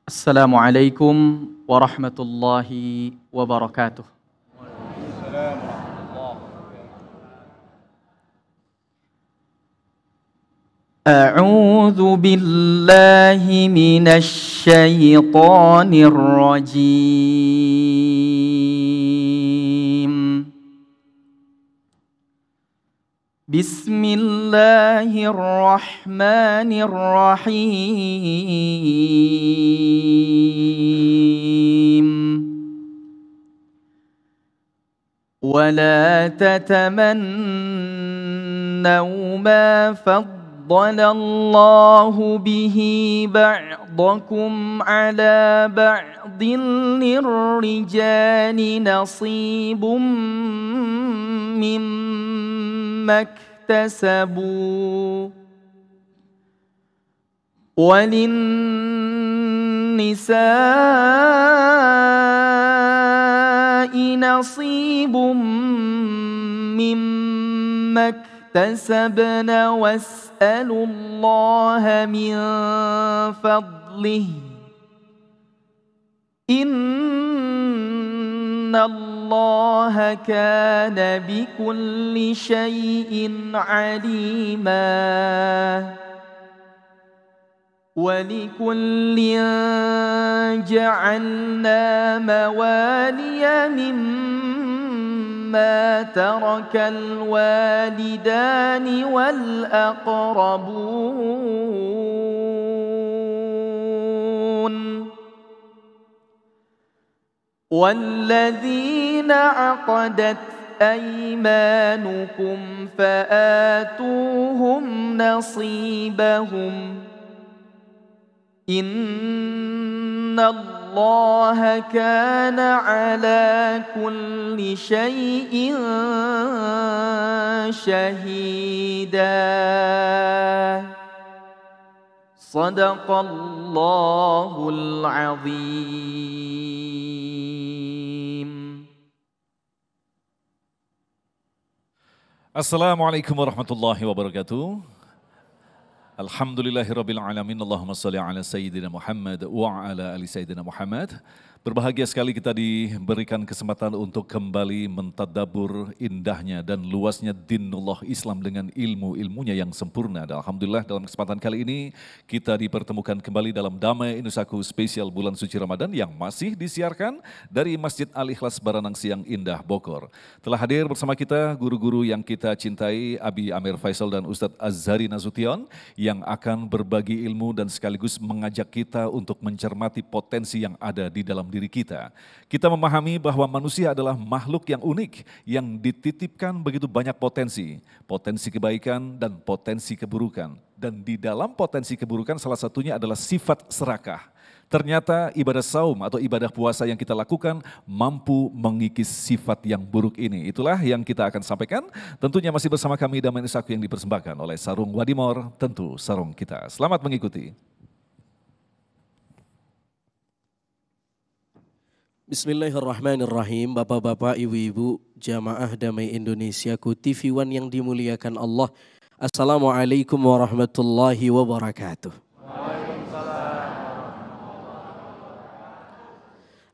Assalamualaikum warahmatullahi wabarakatuh. A'udzu billahi minasy syaithanir rajim. Bismillahirrahmanirrahim. Wala tatamannaw ma faddalallahu bihi ba'dakum ala ba'din lirrijali nasibum mimma iktasabu walinnisa'i nasibum mimma iktasabna was'alullaha min fadlihi Innallaha kana bikulli syai'in alima Walikullin ja'alna mawaliya mimma tarakal walidani wal aqrabun والذين عقدت أيمانكم فآتوهم نصيبهم إن الله كان على كل شيء شهيدا Sadaqallahul azim. Assalamualaikum warahmatullahi wabarakatuh. Alhamdulillahirabbil alamin. Allahumma shalli ala sayyidina Muhammad wa ala ali sayyidina Muhammad. Berbahagia sekali kita diberikan kesempatan untuk kembali mentadabbur indahnya dan luasnya dinullah Islam dengan ilmu-ilmunya yang sempurna. Dan alhamdulillah dalam kesempatan kali ini kita dipertemukan kembali dalam Damai Inusaku spesial bulan suci Ramadan yang masih disiarkan dari Masjid Al-Ikhlas Baranang Siang Indah Bogor. Telah hadir bersama kita guru-guru yang kita cintai, Abi Amir Faisal dan Ustadz Azhari Nasution yang akan berbagi ilmu dan sekaligus mengajak kita untuk mencermati potensi yang ada di dalam diri kita. Kita memahami bahwa manusia adalah makhluk yang unik, yang dititipkan begitu banyak potensi. Potensi kebaikan dan potensi keburukan. Dan di dalam potensi keburukan salah satunya adalah sifat serakah. Ternyata ibadah saum atau ibadah puasa yang kita lakukan mampu mengikis sifat yang buruk ini. Itulah yang kita akan sampaikan. Tentunya masih bersama kami Damai Inusaku yang dipersembahkan oleh Sarung Wadimor, tentu sarung kita. Selamat mengikuti. Bismillahirrahmanirrahim. Bapak-bapak, ibu-ibu, jamaah Damai Indonesiaku TV One yang dimuliakan Allah. Assalamualaikum warahmatullahi wabarakatuh.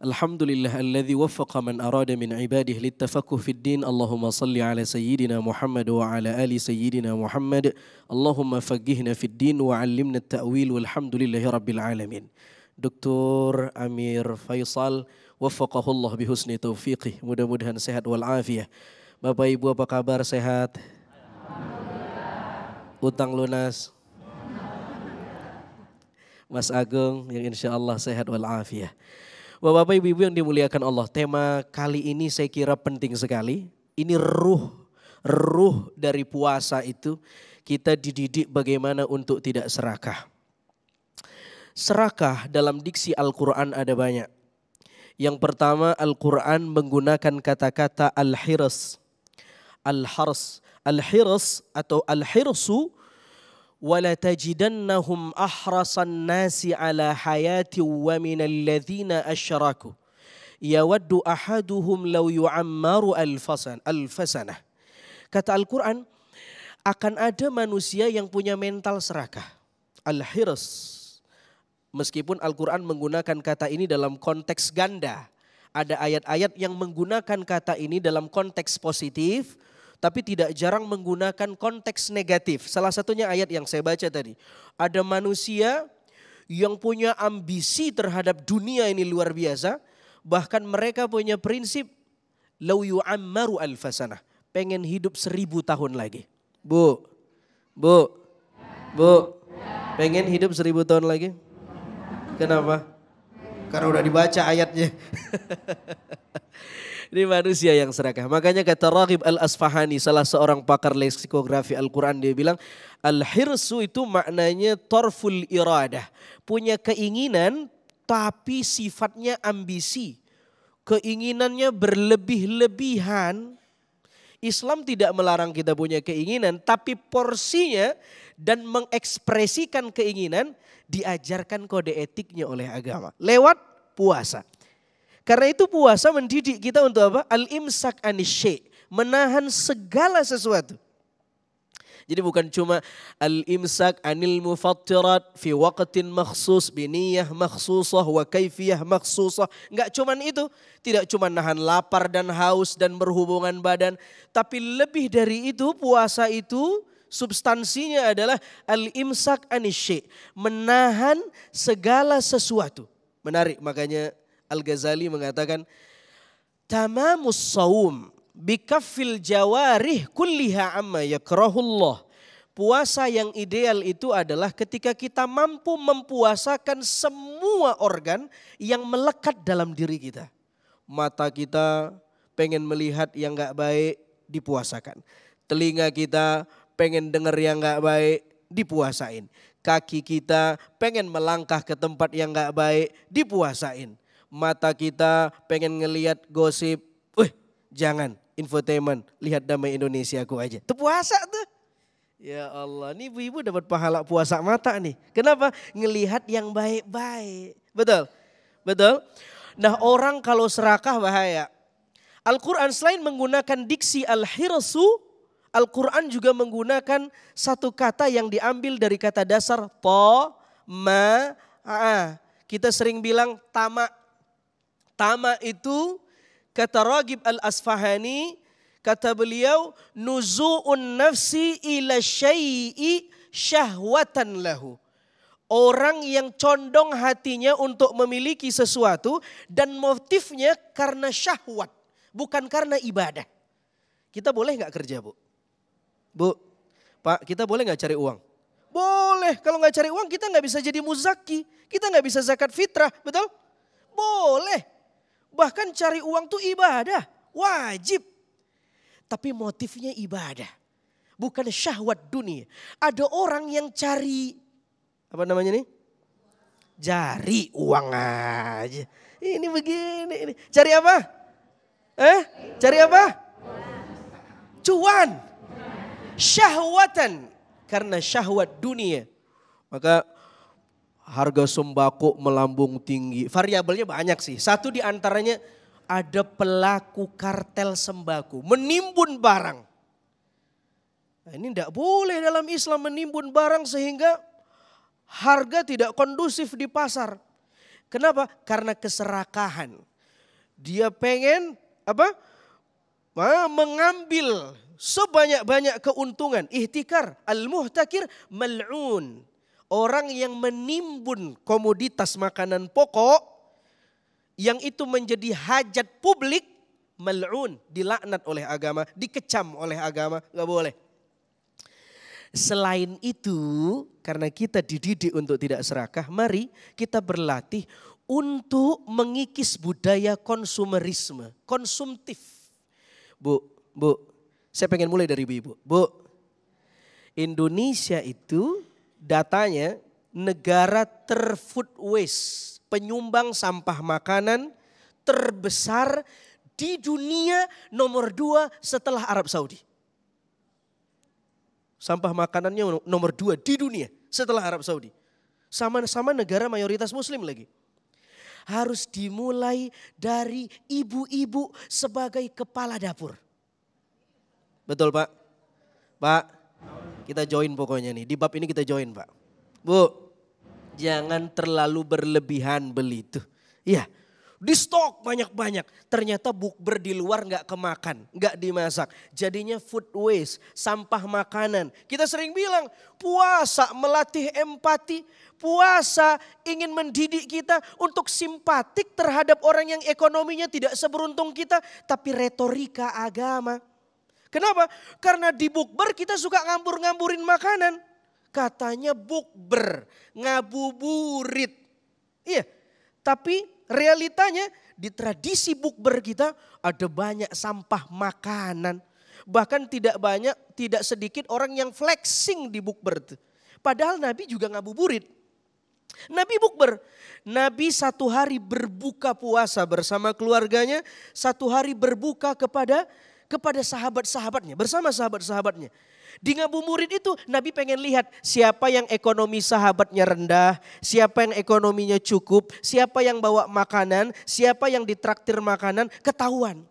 Alhamdulillah alladzi waffaqa man arada min ibadihi littafaqquh fid din. Allahumma salli ala sayyidina Muhammad wa ala ali sayyidina Muhammad. Allahumma faqqihna fid din wa 'allimna at-ta'wil walhamdulillahi rabbil alamin. Dr. Amir Faisal waffaqahullah bihusni taufiqih. Mudah-mudahan sehat walafiat. Bapak Ibu apa kabar, sehat? Utang lunas? Mas Agung yang insya Allah sehat walafiat. Bapak Ibu yang dimuliakan Allah, tema kali ini saya kira penting sekali. Ini ruh dari puasa itu kita dididik bagaimana untuk tidak serakah. Serakah dalam diksi Al-Quran ada banyak. Yang pertama, Al-Quran menggunakan kata-kata al-hirs. Al-hars. Al-hirs atau al-hirsu. وَلَتَجِدَنَّهُمْ أَحْرَصَ النَّاسِ عَلَى حَيَاةٍ وَمِنَ الَّذِينَ أَشْرَكُوا يَوَدُّ أَحَدُهُمْ لَوْ يُعَمَّرُ أَلْفَ سَنَةٍ. Kata Al-Quran, akan ada manusia yang punya mental serakah. Al-hirs. Meskipun Al-Quran menggunakan kata ini dalam konteks ganda. Ada ayat-ayat yang menggunakan kata ini dalam konteks positif, tapi tidak jarang menggunakan konteks negatif. Salah satunya ayat yang saya baca tadi. Ada manusia yang punya ambisi terhadap dunia ini luar biasa. Bahkan mereka punya prinsip lau yu'ammaru alfasanah. Pengen hidup 1000 tahun lagi. Bu, pengen hidup 1000 tahun lagi? Kenapa? Karena udah dibaca ayatnya. Ini manusia yang serakah. Makanya kata Raghib Al-Asfahani, salah seorang pakar leksikografi Al-Quran, dia bilang al-hirsu itu maknanya torful iradah. Punya keinginan tapi sifatnya ambisi. Keinginannya berlebih-lebihan. Islam tidak melarang kita punya keinginan, tapi porsinya dan mengekspresikan keinginan diajarkan kode etiknya oleh agama. Lewat puasa. Karena itu puasa mendidik kita untuk apa? Al-imsak anisy, menahan segala sesuatu. Jadi bukan cuma al-imsak anil mufattirat fi waqtin makhsus biniyah makhsusah wa kaifiyah makhsusah. Enggak cuman itu, tidak cuma nahan lapar dan haus dan berhubungan badan, tapi lebih dari itu puasa itu substansinya adalah al-imsak anisy, menahan segala sesuatu. Menarik, makanya Al-Ghazali mengatakan tamamus saum bikaffil jawarih kulliha amma yakrahullah. Puasa yang ideal itu adalah ketika kita mampu mempuasakan semua organ yang melekat dalam diri kita. Mata kita pengen melihat yang gak baik, dipuasakan. Telinga kita pengen dengar yang gak baik, dipuasain. Kaki kita pengen melangkah ke tempat yang gak baik, dipuasain. Mata kita pengen ngelihat gosip, jangan, infotainment, lihat Damai Indonesiaku aja. Itu puasa tuh. Ya Allah, ini ibu-ibu dapat pahala puasa mata nih. Kenapa? Ngelihat yang baik-baik. Betul? Betul? Nah, orang kalau serakah bahaya. Al-Quran selain menggunakan diksi al-hirsu, Al-Quran juga menggunakan satu kata yang diambil dari kata dasar Kita sering bilang tamak. Tamak itu kata Raghib Al-Asfahani, kata beliau nuzu'un nafsi ila syai'i syahwatan lahu. Orang yang condong hatinya untuk memiliki sesuatu dan motifnya karena syahwat, bukan karena ibadah. Kita boleh gak kerja, Bu? Bu, Pak, kita boleh gak cari uang? Boleh, kalau gak cari uang kita gak bisa jadi muzaki, kita gak bisa zakat fitrah, betul? Boleh. Bahkan cari uang tuh ibadah, wajib. Tapi motifnya ibadah, bukan syahwat dunia. Ada orang yang cari, apa namanya nih? Cari uang aja. Ini begini, ini. Cari apa? Cari apa? Cuan. Syahwatan. Karena syahwat dunia. Maka harga sembako melambung tinggi. Variabelnya banyak sih. Satu di antaranya ada pelaku kartel sembako. Menimbun barang. Nah, ini tidak boleh dalam Islam menimbun barang sehingga harga tidak kondusif di pasar. Kenapa? Karena keserakahan. Dia pengen apa? Mengambil sebanyak-banyak keuntungan. Ihtikar. Al-muhtakir mal'un. Orang yang menimbun komoditas makanan pokok yang itu menjadi hajat publik, mal'un, dilaknat oleh agama, dikecam oleh agama, gak boleh. Selain itu, karena kita dididik untuk tidak serakah, mari kita berlatih untuk mengikis budaya konsumerisme, konsumtif. Bu, saya pengen mulai dari ibu. Bu, Indonesia itu datanya negara terfood waste, penyumbang sampah makanan terbesar di dunia, nomor 2 setelah Arab Saudi. Sampah makanannya nomor 2 di dunia setelah Arab Saudi. Sama-sama negara mayoritas muslim lagi. Harus dimulai dari ibu-ibu sebagai kepala dapur. Betul Pak? Pak, kita join pokoknya nih. Di bab ini kita join Pak. Bu, Jangan terlalu berlebihan beli itu. Ya, di stok banyak-banyak. Ternyata bukber di luar nggak kemakan, nggak dimasak. Jadinya food waste, sampah makanan. Kita sering bilang puasa melatih empati. Puasa ingin mendidik kita untuk simpatik terhadap orang yang ekonominya tidak seberuntung kita. Tapi retorika agama. Kenapa? Karena di bukber kita suka ngambur-ngamburin makanan. Katanya bukber, ngabuburit. Iya, tapi realitanya di tradisi bukber kita ada banyak sampah makanan. Bahkan tidak sedikit orang yang flexing di bukber. Padahal Nabi juga ngabuburit. Nabi bukber, Nabi 1 hari berbuka puasa bersama keluarganya, 1 hari berbuka kepada sahabat-sahabatnya, bersama sahabat-sahabatnya. Di ngabuburit itu Nabi pengen lihat siapa yang ekonomi sahabatnya rendah, siapa yang ekonominya cukup, siapa yang bawa makanan, siapa yang ditraktir makanan, ketahuan.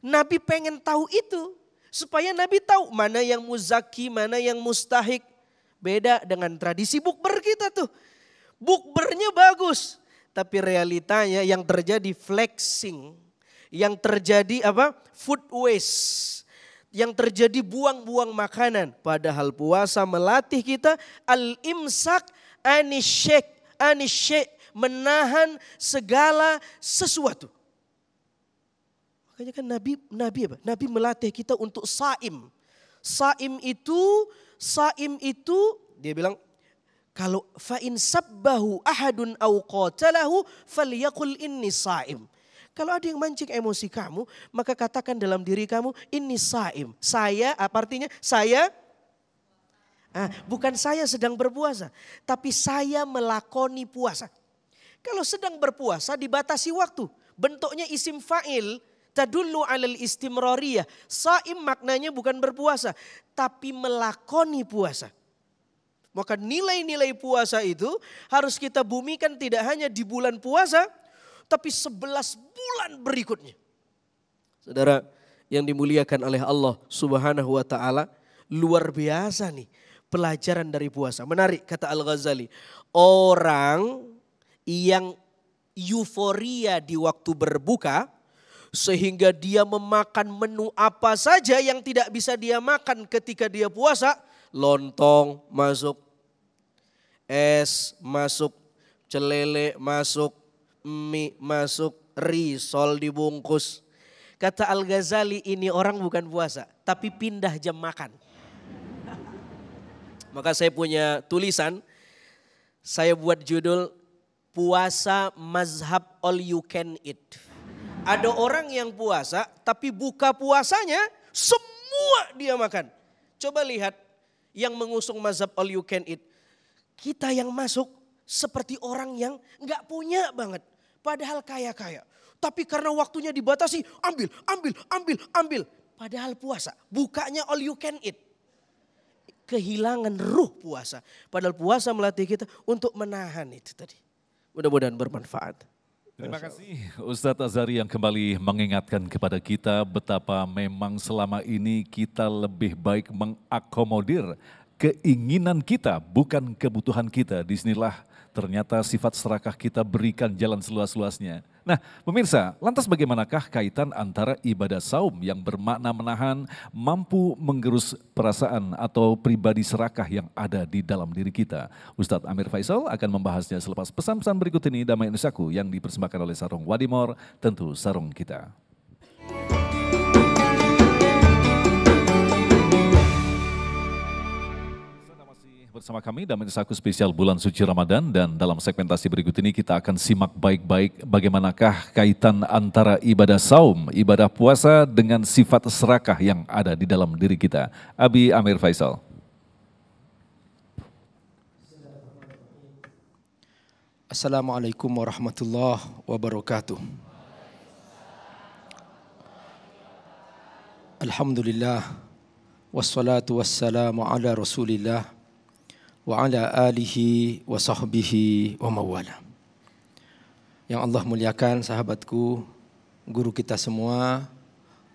Nabi pengen tahu itu supaya Nabi tahu mana yang muzaki, mana yang mustahik. Beda dengan tradisi bukber kita tuh. Bukbernya bagus, tapi realitanya yang terjadi flexing, yang terjadi food waste. Yang terjadi buang-buang makanan. Padahal puasa melatih kita al-imsak anisyek. Menahan segala sesuatu. Makanya kan Nabi melatih kita untuk saim. Saim itu dia bilang kalau fa'in sabbahu ahadun au qatalahu falyaqul inni saim. Kalau ada yang mancing emosi kamu, maka katakan dalam diri kamu, ini saim. Saya, apa artinya? Saya, bukan saya sedang berpuasa, tapi saya melakoni puasa. Kalau sedang berpuasa dibatasi waktu. Bentuknya isim fa'il, tadullu alal istimrariyah. Saim maknanya bukan berpuasa, tapi melakoni puasa. Maka nilai-nilai puasa itu harus kita bumikan tidak hanya di bulan puasa, tapi 11 bulan berikutnya. Saudara yang dimuliakan oleh Allah Subhanahu wa taala, luar biasa nih pelajaran dari puasa. Menarik kata Al-Ghazali, orang yang euforia di waktu berbuka sehingga dia memakan menu apa saja yang tidak bisa dia makan ketika dia puasa, lontong masuk, es masuk, celele masuk, mie masuk, risol dibungkus. Kata Al-Ghazali, ini orang bukan puasa, tapi pindah jam makan. Maka saya punya tulisan, saya buat judul puasa mazhab all you can eat. Ada orang yang puasa, tapi buka puasanya semua dia makan. Coba lihat yang mengusung mazhab all you can eat. Kita yang masuk seperti orang yang gak punya banget. Padahal kaya-kaya. Tapi karena waktunya dibatasi, ambil. Padahal puasa, bukanya all you can eat. Kehilangan ruh puasa. Padahal puasa melatih kita untuk menahan itu tadi. Mudah-mudahan bermanfaat. Terima kasih Ustadz Azhari yang kembali mengingatkan kepada kita betapa memang selama ini kita lebih baik mengakomodir keinginan kita, bukan kebutuhan kita. Disinilah ternyata sifat serakah kita berikan jalan seluas-luasnya. Nah pemirsa, lantas bagaimanakah kaitan antara ibadah saum yang bermakna menahan, mampu menggerus perasaan atau pribadi serakah yang ada di dalam diri kita? Ustadz Amir Faisal akan membahasnya selepas pesan-pesan berikut ini. Damai Indonesiaku yang dipersembahkan oleh Sarung Wadimor, tentu sarung kita. Bersama kami Damai Indonesiaku spesial bulan suci Ramadan, dan dalam segmentasi berikut ini kita akan simak baik-baik bagaimanakah kaitan antara ibadah saum, ibadah puasa dengan sifat serakah yang ada di dalam diri kita. Abi Amir Faisal. Assalamualaikum warahmatullahi wabarakatuh. Alhamdulillah wassalatu wassalamu ala Rasulillah wa ala alihi wa sahbihi wa mawala. Yang Allah muliakan sahabatku, guru kita semua,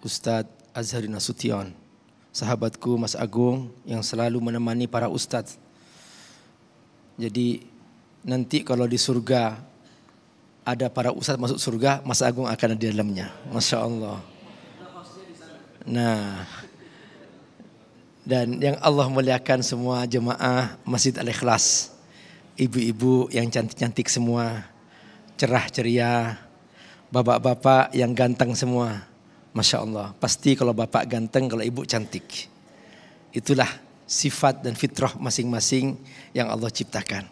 Ustadz Azhari Nasution, sahabatku Mas Agung yang selalu menemani para ustadz. Jadi Nanti kalau di surga ada para ustadz masuk surga, Mas Agung akan ada di dalamnya. Masya Allah. Nah, dan yang Allah muliakan semua jemaah Masjid Al-Ikhlas, ibu-ibu yang cantik-cantik semua, cerah ceria, bapak-bapak yang ganteng semua. Masya Allah, pasti kalau bapak ganteng, kalau ibu cantik. Itulah sifat dan fitrah masing-masing yang Allah ciptakan.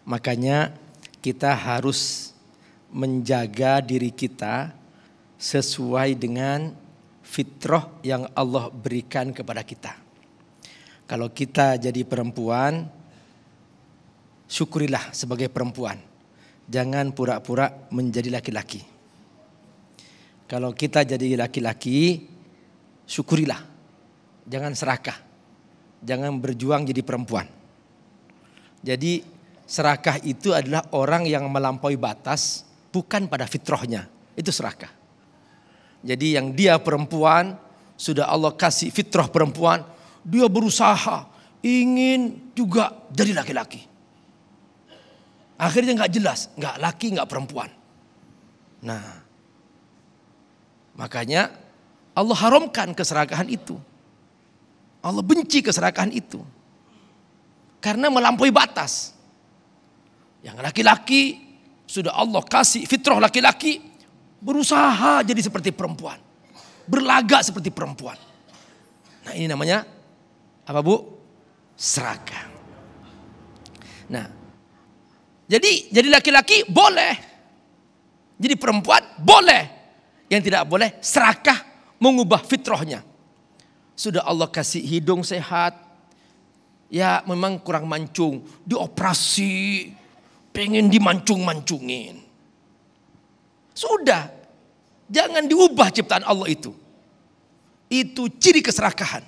Makanya kita harus menjaga diri kita sesuai dengan fitrah yang Allah berikan kepada kita. Kalau kita jadi perempuan, syukurilah sebagai perempuan. Jangan pura-pura menjadi laki-laki. Kalau kita jadi laki-laki, syukurilah. Jangan serakah. Jangan berjuang jadi perempuan. Jadi serakah itu adalah orang yang melampaui batas, bukan pada fitrahnya. Itu serakah. Jadi yang dia perempuan, sudah Allah kasih fitrah perempuan, dia berusaha ingin juga jadi laki-laki. Akhirnya nggak jelas, nggak laki nggak perempuan. Nah, makanya Allah haramkan keserakahan itu. Allah benci keserakahan itu. Karena melampaui batas. Yang laki-laki sudah Allah kasih fitrah laki-laki, berusaha jadi seperti perempuan. Berlagak seperti perempuan. Nah, ini namanya apa, Bu? Serakah. Nah, jadi laki-laki boleh. Jadi perempuan boleh. Yang tidak boleh serakah mengubah fitrahnya. Sudah Allah kasih hidung sehat. Ya memang kurang mancung. Dioperasi. Pengen dimancung-mancungin. Sudah. Jangan diubah ciptaan Allah itu. Itu ciri keserakahan.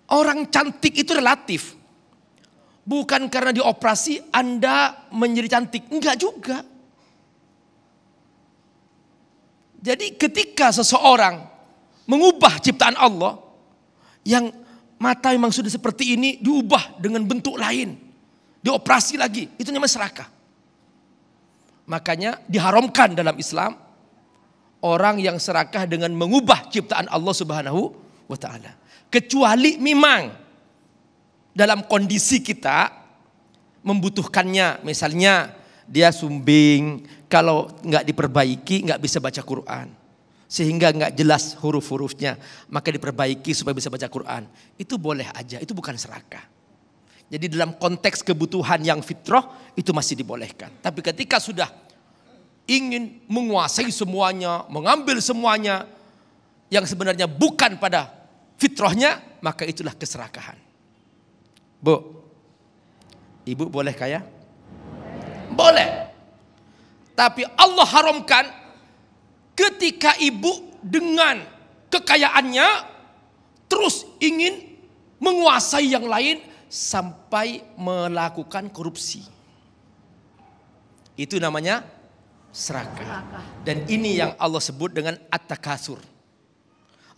Orang cantik itu relatif. Bukan karena dioperasi Anda menjadi cantik. Enggak juga. Jadi ketika seseorang mengubah ciptaan Allah, yang mata memang sudah seperti ini diubah dengan bentuk lain, dioperasi lagi, itu namanya serakah. Makanya diharamkan dalam Islam orang yang serakah dengan mengubah ciptaan Allah Subhanahu wa taala. Kecuali memang dalam kondisi kita membutuhkannya, misalnya dia sumbing, kalau nggak diperbaiki nggak bisa baca Quran, sehingga nggak jelas huruf-hurufnya, maka diperbaiki supaya bisa baca Quran. Itu boleh aja, itu bukan serakah. Jadi dalam konteks kebutuhan yang fitrah itu masih dibolehkan. Tapi ketika sudah ingin menguasai semuanya, mengambil semuanya yang sebenarnya bukan pada fitrahnya, maka itulah keserakahan. Bu, ibu boleh kaya? Boleh. Tapi Allah haramkan ketika ibu dengan kekayaannya terus ingin menguasai yang lain sampai melakukan korupsi. Itu namanya serakah. Dan ini yang Allah sebut dengan at-takasur.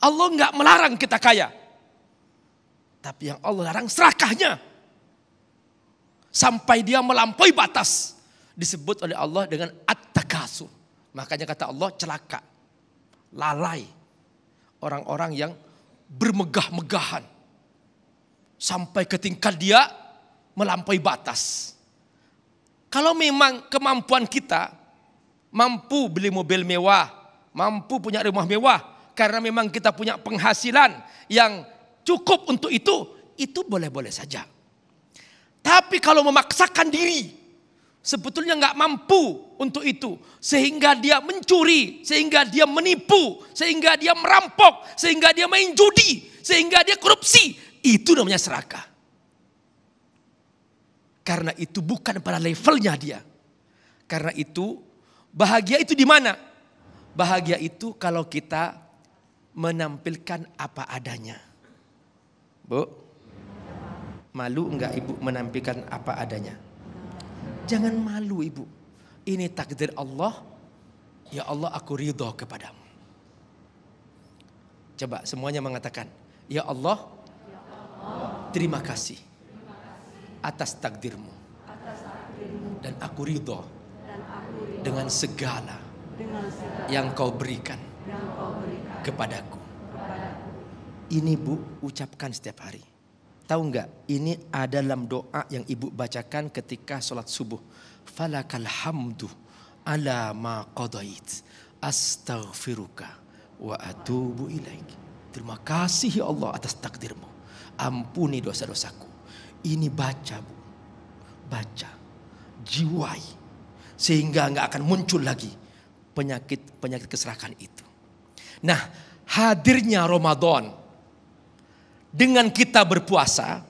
Allah enggak melarang kita kaya. Tapi yang Allah larang serakahnya. Sampai dia melampaui batas. Disebut oleh Allah dengan at-takasur. Makanya kata Allah celaka. Lalai. Orang-orang yang bermegah-megahan. Sampai ke tingkat dia melampaui batas. Kalau memang kemampuan kita mampu beli mobil mewah, mampu punya rumah mewah, karena memang kita punya penghasilan yang cukup untuk itu boleh-boleh saja. Tapi kalau memaksakan diri, sebetulnya nggak mampu untuk itu, sehingga dia mencuri, sehingga dia menipu, sehingga dia merampok, sehingga dia main judi, sehingga dia korupsi, itu namanya serakah. Karena itu bukan pada levelnya dia. Karena itu bahagia itu di mana? Bahagia itu kalau kita menampilkan apa adanya. Bu, malu enggak ibu menampilkan apa adanya? Jangan malu ibu. Ini takdir Allah. Ya Allah, aku ridho kepadamu. Coba semuanya mengatakan, ya Allah, terima kasih atas takdirmu. Dan aku ridho dengan segala yang kau berikan kepadaku. Ini Bu ucapkan setiap hari. Tahu enggak? Ini ada dalam doa yang ibu bacakan ketika sholat subuh. Falakal hamdu ala ma qadait. Astaghfiruka wa atubu ilaik. Terima kasih ya Allah atas takdirmu. Ampuni dosa-dosaku. Ini baca Bu. Baca. Jiwai. Sehingga enggak akan muncul lagi penyakit keserakahan itu. Nah, hadirnya Ramadan dengan kita berpuasa,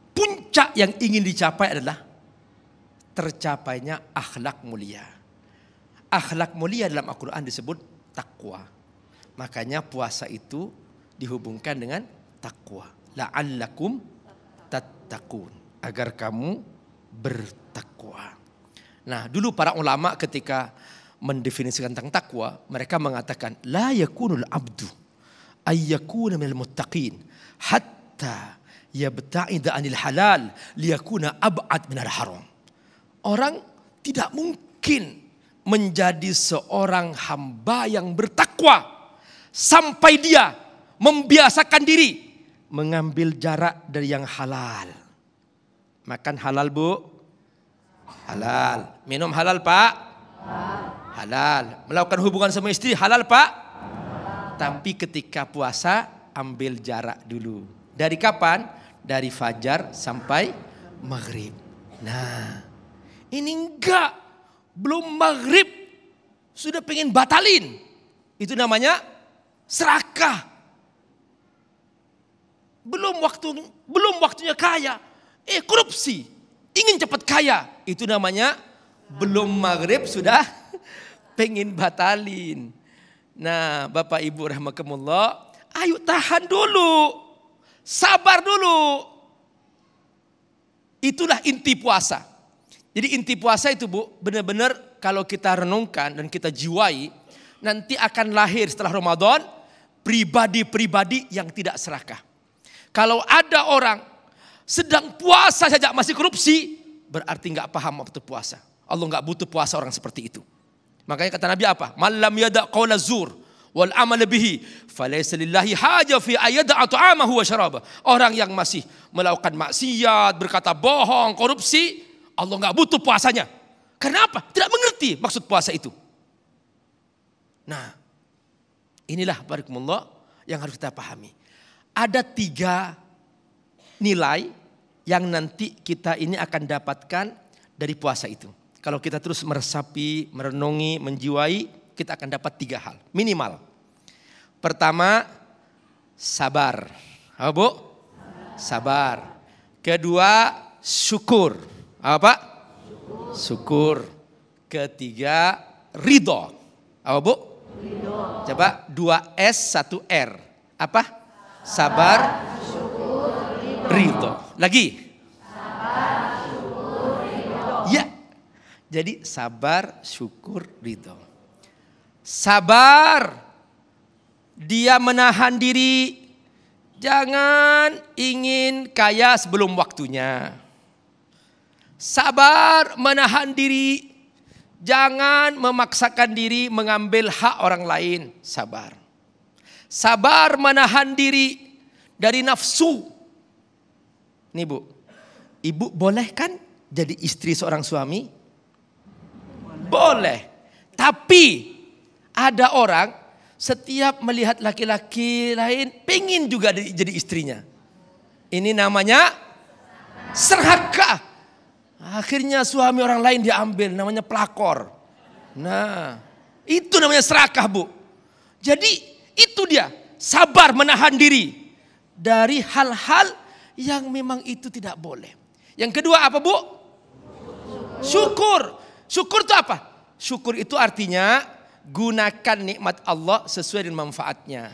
puncak yang ingin dicapai adalah tercapainya akhlak mulia. Akhlak mulia dalam Al-Quran disebut takwa. Makanya puasa itu dihubungkan dengan takwa. La'allakum tattaqun. Agar kamu bertakwa. Nah, dulu para ulama ketika mendefinisikan tentang takwa, mereka mengatakan la yakunul abdu ayyakuna minal muttaqin hatta yabta'ida anil halal liyakuna ab'ad minal haram. Orang tidak mungkin menjadi seorang hamba yang bertakwa sampai dia membiasakan diri mengambil jarak dari yang halal. Makan halal Bu? Halal. Minum halal Pak? Halal. Melakukan hubungan sama istri halal Pak? Tapi ketika puasa ambil jarak dulu. Dari kapan? Dari fajar sampai maghrib. Nah, ini enggak. Belum maghrib sudah pengen batalin. Itu namanya serakah. Belum waktunya kaya. Korupsi. Ingin cepat kaya. Itu namanya belum maghrib sudah pengen batalin. Nah, Bapak Ibu rahimakumullah, ayo tahan dulu. Sabar dulu. Itulah inti puasa. Jadi inti puasa itu Bu, benar-benar kalau kita renungkan dan kita jiwai, nanti akan lahir setelah Ramadan pribadi-pribadi yang tidak serakah. Kalau ada orang sedang puasa saja masih korupsi, berarti nggak paham waktu puasa. Allah nggak butuh puasa orang seperti itu. Makanya kata Nabi apa? Malam yada qaula zur wal amal bihi falaysa lillahi haja fi ayada ta'amahu wa syaraba. Orang yang masih melakukan maksiat, berkata bohong, korupsi, Allah enggak butuh puasanya. Karena apa? Tidak mengerti maksud puasa itu. Nah, inilah barakallahu yang harus kita pahami. Ada 3 nilai yang nanti kita ini akan dapatkan dari puasa itu. Kalau kita terus meresapi, merenungi, menjiwai, kita akan dapat 3 hal. Minimal. Pertama, sabar. Apa Bu? Sabar. Kedua, syukur. Apa? Syukur. Ketiga, ridho. Apa Bu? Ridho. Coba 2S 1R. Apa? Sabar, syukur, ridho. Lagi. Jadi sabar, syukur, ridho. Sabar, dia menahan diri. Jangan ingin kaya sebelum waktunya. Sabar, menahan diri. Jangan memaksakan diri mengambil hak orang lain. Sabar. Sabar menahan diri dari nafsu. Nih Bu, Ibu boleh kan jadi istri seorang suami? Boleh. Tapi ada orang setiap melihat laki-laki lain pengen juga jadi istrinya. Ini namanya serakah. Akhirnya suami orang lain diambil, namanya pelakor. Nah, itu namanya serakah Bu. Jadi itu dia, sabar menahan diri dari hal-hal yang memang itu tidak boleh. Yang kedua apa Bu? Syukur. Syukur itu apa? Syukur itu artinya gunakan nikmat Allah sesuai dengan manfaatnya.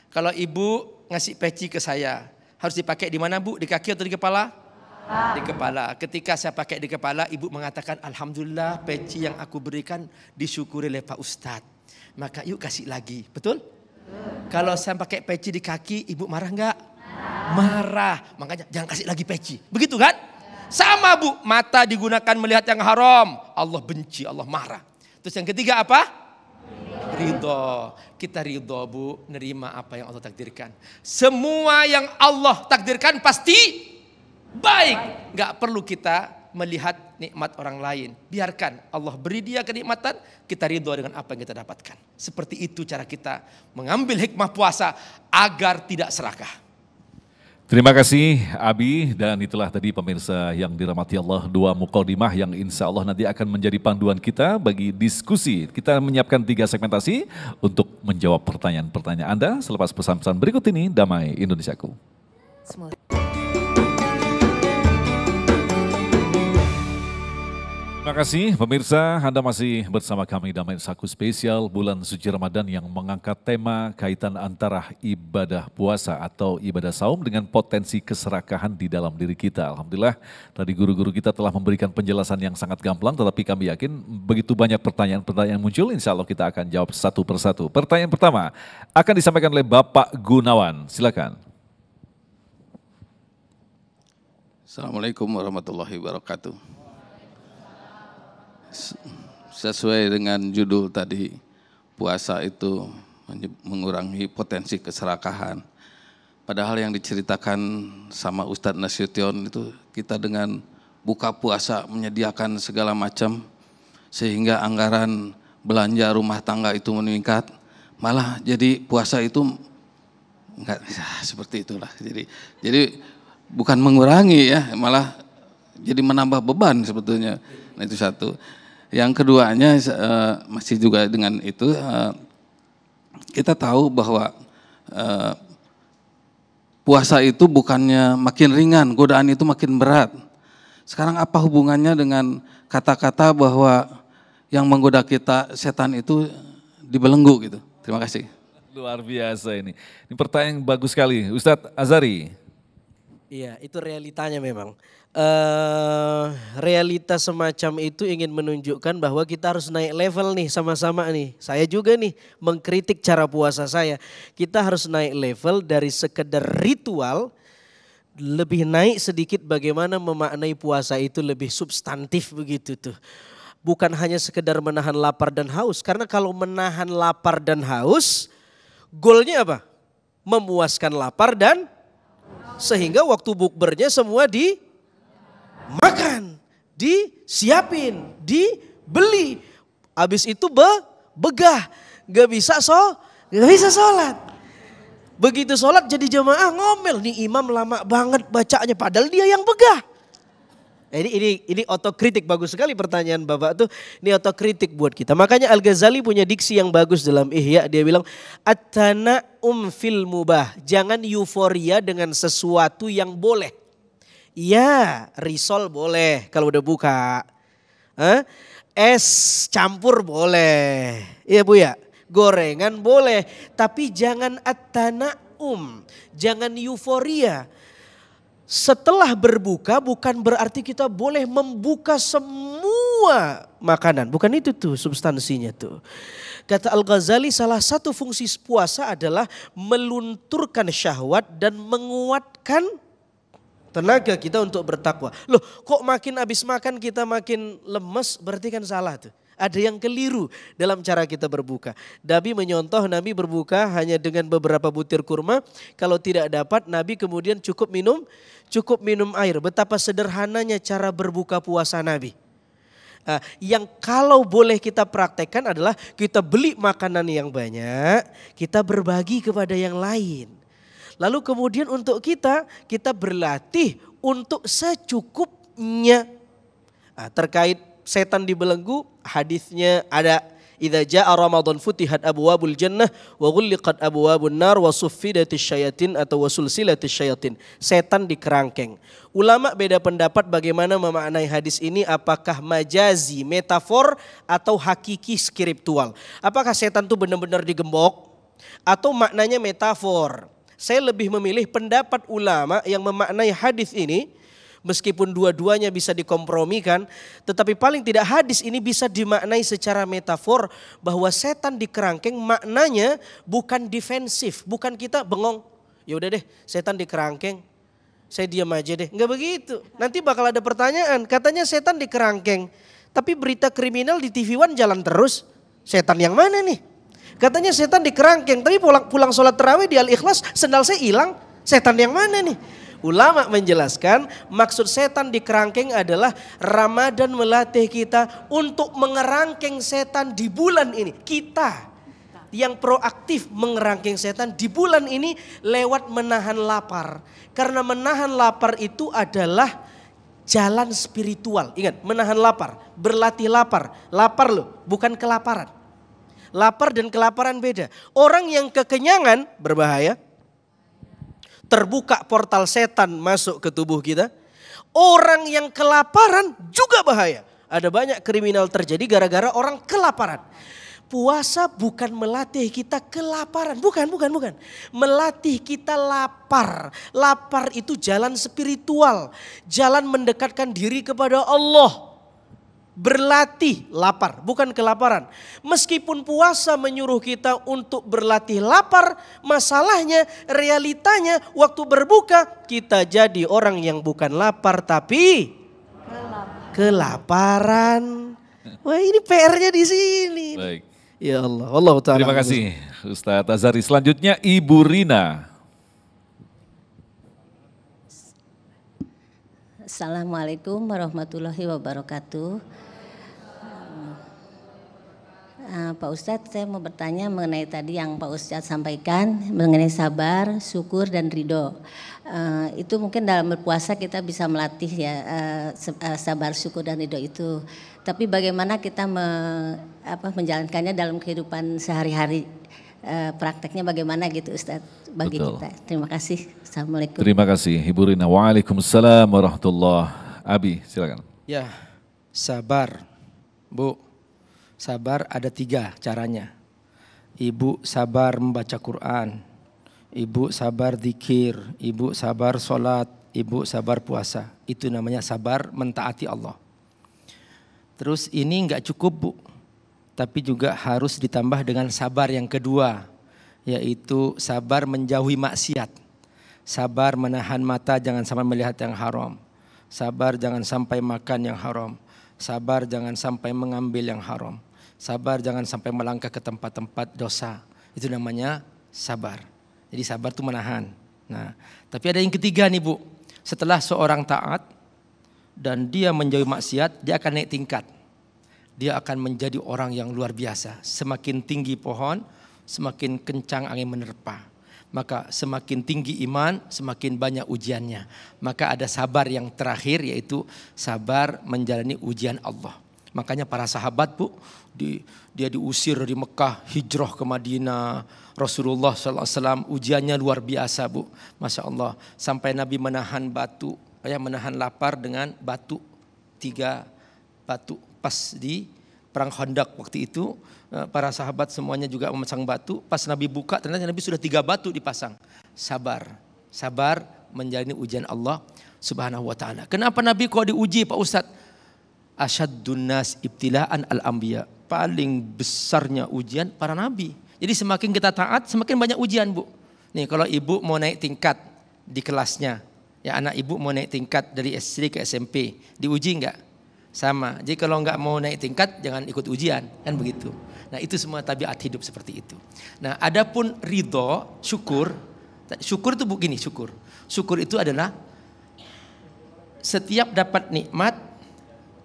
Kalau ibu ngasih peci ke saya, harus dipakai di mana Bu? Di kaki atau di kepala? Di kepala. Ketika saya pakai di kepala, ibu mengatakan alhamdulillah peci yang aku berikan disyukuri oleh Pak Ustadz. Maka yuk kasih lagi, betul? Kalau saya pakai peci di kaki, ibu marah enggak? Marah. Makanya jangan kasih lagi peci. Begitu kan? Sama Bu, mata digunakan melihat yang haram, Allah benci, Allah marah. Terus yang ketiga apa? Ridho. Kita ridho Bu, nerima apa yang Allah takdirkan. Semua yang Allah takdirkan pasti baik. Gak perlu kita melihat nikmat orang lain. Biarkan Allah beri dia kenikmatan, kita ridho dengan apa yang kita dapatkan. Seperti itu cara kita mengambil hikmah puasa agar tidak serakah. Terima kasih Abi, dan itulah tadi pemirsa yang dirahmati Allah, dua mukadimah yang insya Allah nanti akan menjadi panduan kita bagi diskusi. Kita menyiapkan 3 segmentasi untuk menjawab pertanyaan-pertanyaan Anda selepas pesan-pesan berikut ini. Damai Indonesiaku. Terima kasih pemirsa, Anda masih bersama kami Damai Indonesiaku spesial bulan suci Ramadan yang mengangkat tema kaitan antara ibadah puasa atau ibadah saum dengan potensi keserakahan di dalam diri kita. Alhamdulillah tadi guru-guru kita telah memberikan penjelasan yang sangat gamblang, tetapi kami yakin begitu banyak pertanyaan-pertanyaan muncul, insya Allah kita akan jawab satu persatu. Pertanyaan pertama akan disampaikan oleh Bapak Gunawan, silakan. Assalamualaikum warahmatullahi wabarakatuh. Sesuai dengan judul tadi, puasa itu mengurangi potensi keserakahan. Padahal yang diceritakan sama Ustadz Nasution itu kita dengan buka puasa menyediakan segala macam sehingga anggaran belanja rumah tangga itu meningkat. Malah jadi puasa itu enggak seperti itulah. Jadi bukan mengurangi ya, malah jadi menambah beban sebetulnya. Nah itu satu. Yang keduanya masih juga dengan itu kita tahu bahwa puasa itu bukannya makin ringan, godaan itu makin berat. Sekarang apa hubungannya dengan kata-kata bahwa yang menggoda kita setan itu dibelenggu gitu. Terima kasih. Luar biasa ini. Ini pertanyaan yang bagus sekali. Ustadz Azhari. Iya, itu realitanya memang. Realita semacam itu ingin menunjukkan bahwa kita harus naik level nih sama-sama nih. Saya juga nih mengkritik cara puasa saya. Kita harus naik level dari sekedar ritual, lebih naik sedikit bagaimana memaknai puasa itu lebih substantif begitu tuh. Bukan hanya sekedar menahan lapar dan haus. Karena kalau menahan lapar dan haus, goalnya apa? Memuaskan lapar dan sehingga waktu bukbernya semua dimakan, disiapin, dibeli. Habis itu begah, gak bisa sholat. Begitu sholat jadi jamaah ngomel, nih imam lama banget bacanya padahal dia yang begah. Ini otokritik, bagus sekali pertanyaan Bapak tuh. Ini otokritik buat kita. Makanya Al-Ghazali punya diksi yang bagus dalam Ihya. Dia bilang at-tana'um fil mubah. Jangan euforia dengan sesuatu yang boleh. Ya, risol boleh kalau udah buka. Es campur boleh. Iya Bu ya. Gorengan boleh. Tapi jangan at-tana'um. Jangan euforia. Setelah berbuka bukan berarti kita boleh membuka semua makanan. Bukan itu tuh substansinya tuh. Kata Al-Ghazali salah satu fungsi puasa adalah melunturkan syahwat dan menguatkan tenaga kita untuk bertakwa. Loh kok makin habis makan kita makin lemes, berarti kan salah tuh. Ada yang keliru dalam cara kita berbuka. Nabi menyontoh, Nabi berbuka hanya dengan beberapa butir kurma. Kalau tidak dapat, Nabi kemudian cukup minum air. Betapa sederhananya cara berbuka puasa Nabi. Yang kalau boleh kita praktekkan adalah kita beli makanan yang banyak, kita berbagi kepada yang lain. Lalu kemudian untuk kita berlatih untuk secukupnya. Terkait setan dibelenggu, hadisnya ada idza jaa Ramadan futihat abwabul jannah wa ghulliqat abwabun nar wa suffidatis syayatin atau wasulsilatis syayatin. Setan dikerangkeng. Ulama beda pendapat bagaimana memaknai hadis ini, apakah majazi, metafor atau hakiki skriptual. Apakah setan itu benar-benar digembok atau maknanya metafor? Saya lebih memilih pendapat ulama yang memaknai hadis ini. Meskipun dua-duanya bisa dikompromikan, tetapi paling tidak hadis ini bisa dimaknai secara metafor bahwa setan dikerangkeng maknanya bukan defensif, bukan kita bengong. Ya udah deh, setan dikerangkeng. saya diam aja deh. Enggak begitu. Nanti bakal ada pertanyaan. Katanya setan di kerangkeng. Tapi berita kriminal di TV One jalan terus. Setan yang mana nih? Katanya setan di kerangkeng. Tapi pulang sholat tarawih di Al-Ikhlas sendal saya hilang. Setan yang mana nih? Ulama menjelaskan maksud setan di kerangkeng adalah Ramadan melatih kita untuk mengerangkeng setan di bulan ini. Kita yang proaktif mengerangkeng setan di bulan ini lewat menahan lapar. Karena menahan lapar itu adalah jalan spiritual. Ingat, menahan lapar, berlatih lapar. Lapar loh, bukan kelaparan. Lapar dan kelaparan beda. Orang yang kekenyangan berbahaya. Terbuka portal setan masuk ke tubuh kita. Orang yang kelaparan juga bahaya. Ada banyak kriminal terjadi gara-gara orang kelaparan. Puasa bukan melatih kita kelaparan, bukan. Melatih kita lapar. Lapar itu jalan spiritual, jalan mendekatkan diri kepada Allah. Berlatih lapar, bukan kelaparan. Meskipun puasa menyuruh kita untuk berlatih lapar, masalahnya, realitanya waktu berbuka kita jadi orang yang bukan lapar tapi kelaparan. Wah, ini PR-nya di sini. Baik. Ya Allah, Allah Ta'ala. Terima kasih Ustadz Azhari. Selanjutnya Ibu Rina. Assalamualaikum warahmatullahi wabarakatuh. Pak Ustadz, saya mau bertanya mengenai tadi yang Pak Ustadz sampaikan mengenai sabar, syukur dan ridho. Itu mungkin dalam berpuasa kita bisa melatih ya sabar, syukur dan ridho itu. Tapi bagaimana kita menjalankannya dalam kehidupan sehari-hari, prakteknya bagaimana gitu Ustadz bagi kita. Terima kasih. Assalamualaikum. Terima kasih Ibu Rina. Waalaikumsalam warahmatullahi. Abi, silakan. Ya, sabar, Bu. Sabar ada 3 caranya. Ibu sabar membaca Quran, ibu sabar zikir, ibu sabar sholat, ibu sabar puasa. Itu namanya sabar mentaati Allah. Terus ini enggak cukup, Bu, tapi juga harus ditambah dengan sabar yang kedua, yaitu sabar menjauhi maksiat. Sabar menahan mata jangan sampai melihat yang haram. Sabar jangan sampai makan yang haram. Sabar jangan sampai mengambil yang haram. Sabar jangan sampai melangkah ke tempat-tempat dosa. Itu namanya sabar. Jadi sabar itu menahan. Nah, tapi ada yang ketiga nih, Bu. Setelah seorang taat dan dia menjauhi maksiat, dia akan naik tingkat. Dia akan menjadi orang yang luar biasa. Semakin tinggi pohon, semakin kencang angin menerpa. Maka semakin tinggi iman, semakin banyak ujiannya. Maka ada sabar yang terakhir, yaitu sabar menjalani ujian Allah. Makanya para sahabat, Bu, dia diusir dari Mekah, hijrah ke Madinah. Rasulullah SAW ujiannya luar biasa, Bu. Masya Allah. Sampai Nabi menahan batu, menahan lapar dengan batu. 3 batu. Pas di perang Khandaq waktu itu, para sahabat semuanya juga memasang batu. Pas Nabi buka, ternyata Nabi sudah 3 batu dipasang. Sabar. Sabar menjalani ujian Allah Subhanahu wa ta'ala. Kenapa Nabi kok diuji, Pak Ustadz? Asyaddun nas ibtila'an al-anbiya. Paling besarnya ujian para nabi. Jadi semakin kita taat, semakin banyak ujian, Bu. Nih, kalau ibu mau naik tingkat di kelasnya, ya anak ibu mau naik tingkat dari SD ke SMP, diuji enggak? Sama. Jadi kalau enggak mau naik tingkat, jangan ikut ujian, kan begitu. Nah, itu semua tabiat hidup seperti itu. Nah, adapun ridho, syukur itu begini, syukur. Syukur itu adalah setiap dapat nikmat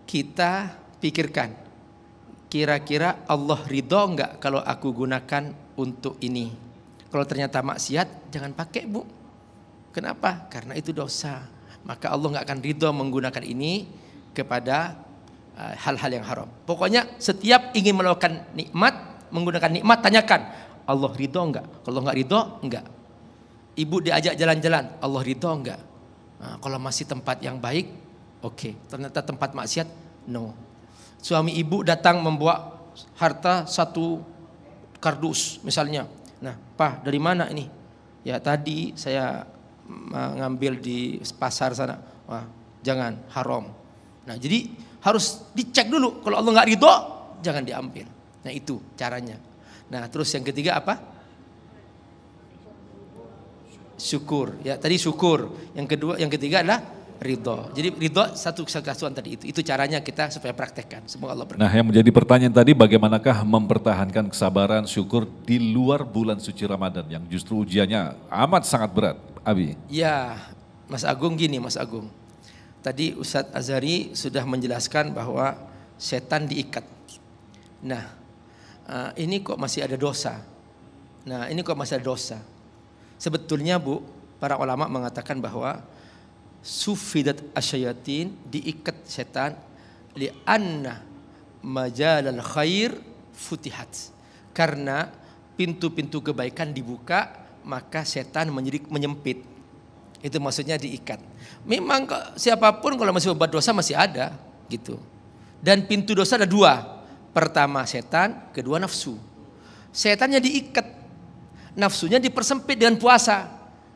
kita pikirkan, kira-kira Allah ridho enggak kalau aku gunakan untuk ini. Kalau ternyata maksiat, jangan pakai, Bu. Kenapa? Karena itu dosa. Maka Allah enggak akan ridho menggunakan ini kepada hal-hal yang haram. Pokoknya setiap ingin melakukan nikmat, menggunakan nikmat, tanyakan, Allah ridho enggak? Kalau enggak ridho, enggak. Ibu diajak jalan-jalan, Allah ridho enggak? Nah, kalau masih tempat yang baik, oke. Ternyata tempat maksiat, no. Suami ibu datang membawa harta 1 kardus misalnya. Nah, Pak, dari mana ini? Ya tadi saya ngambil di pasar sana. Wah, jangan, haram. Nah, jadi harus dicek dulu. Kalau Allah nggak ridho, jangan diambil. Nah, itu caranya. Nah, terus yang ketiga apa? syukur. Ya, tadi syukur. Yang ketiga adalah ridho. Jadi ridho satu kesatuan tadi itu. Itu caranya kita supaya praktekkan. Semoga Allah berkati. Nah, yang menjadi pertanyaan tadi bagaimanakah mempertahankan kesabaran, syukur di luar bulan suci Ramadan yang justru ujiannya amat sangat berat. Abi. Ya, Mas Agung gini Mas Agung. Tadi Ustadz Azhari sudah menjelaskan bahwa setan diikat. Nah, ini kok masih ada dosa. Sebetulnya Bu, para ulama mengatakan bahwa sufidat asyayatin, diikat setan li'anna majalal khair futihat. Karena pintu-pintu kebaikan dibuka, maka setan menjadi menyempit. Itu maksudnya diikat. Memang siapapun kalau masih berbuat dosa masih ada gitu. Dan pintu dosa ada dua. Pertama setan, kedua nafsu. Setannya diikat, nafsunya dipersempit dengan puasa.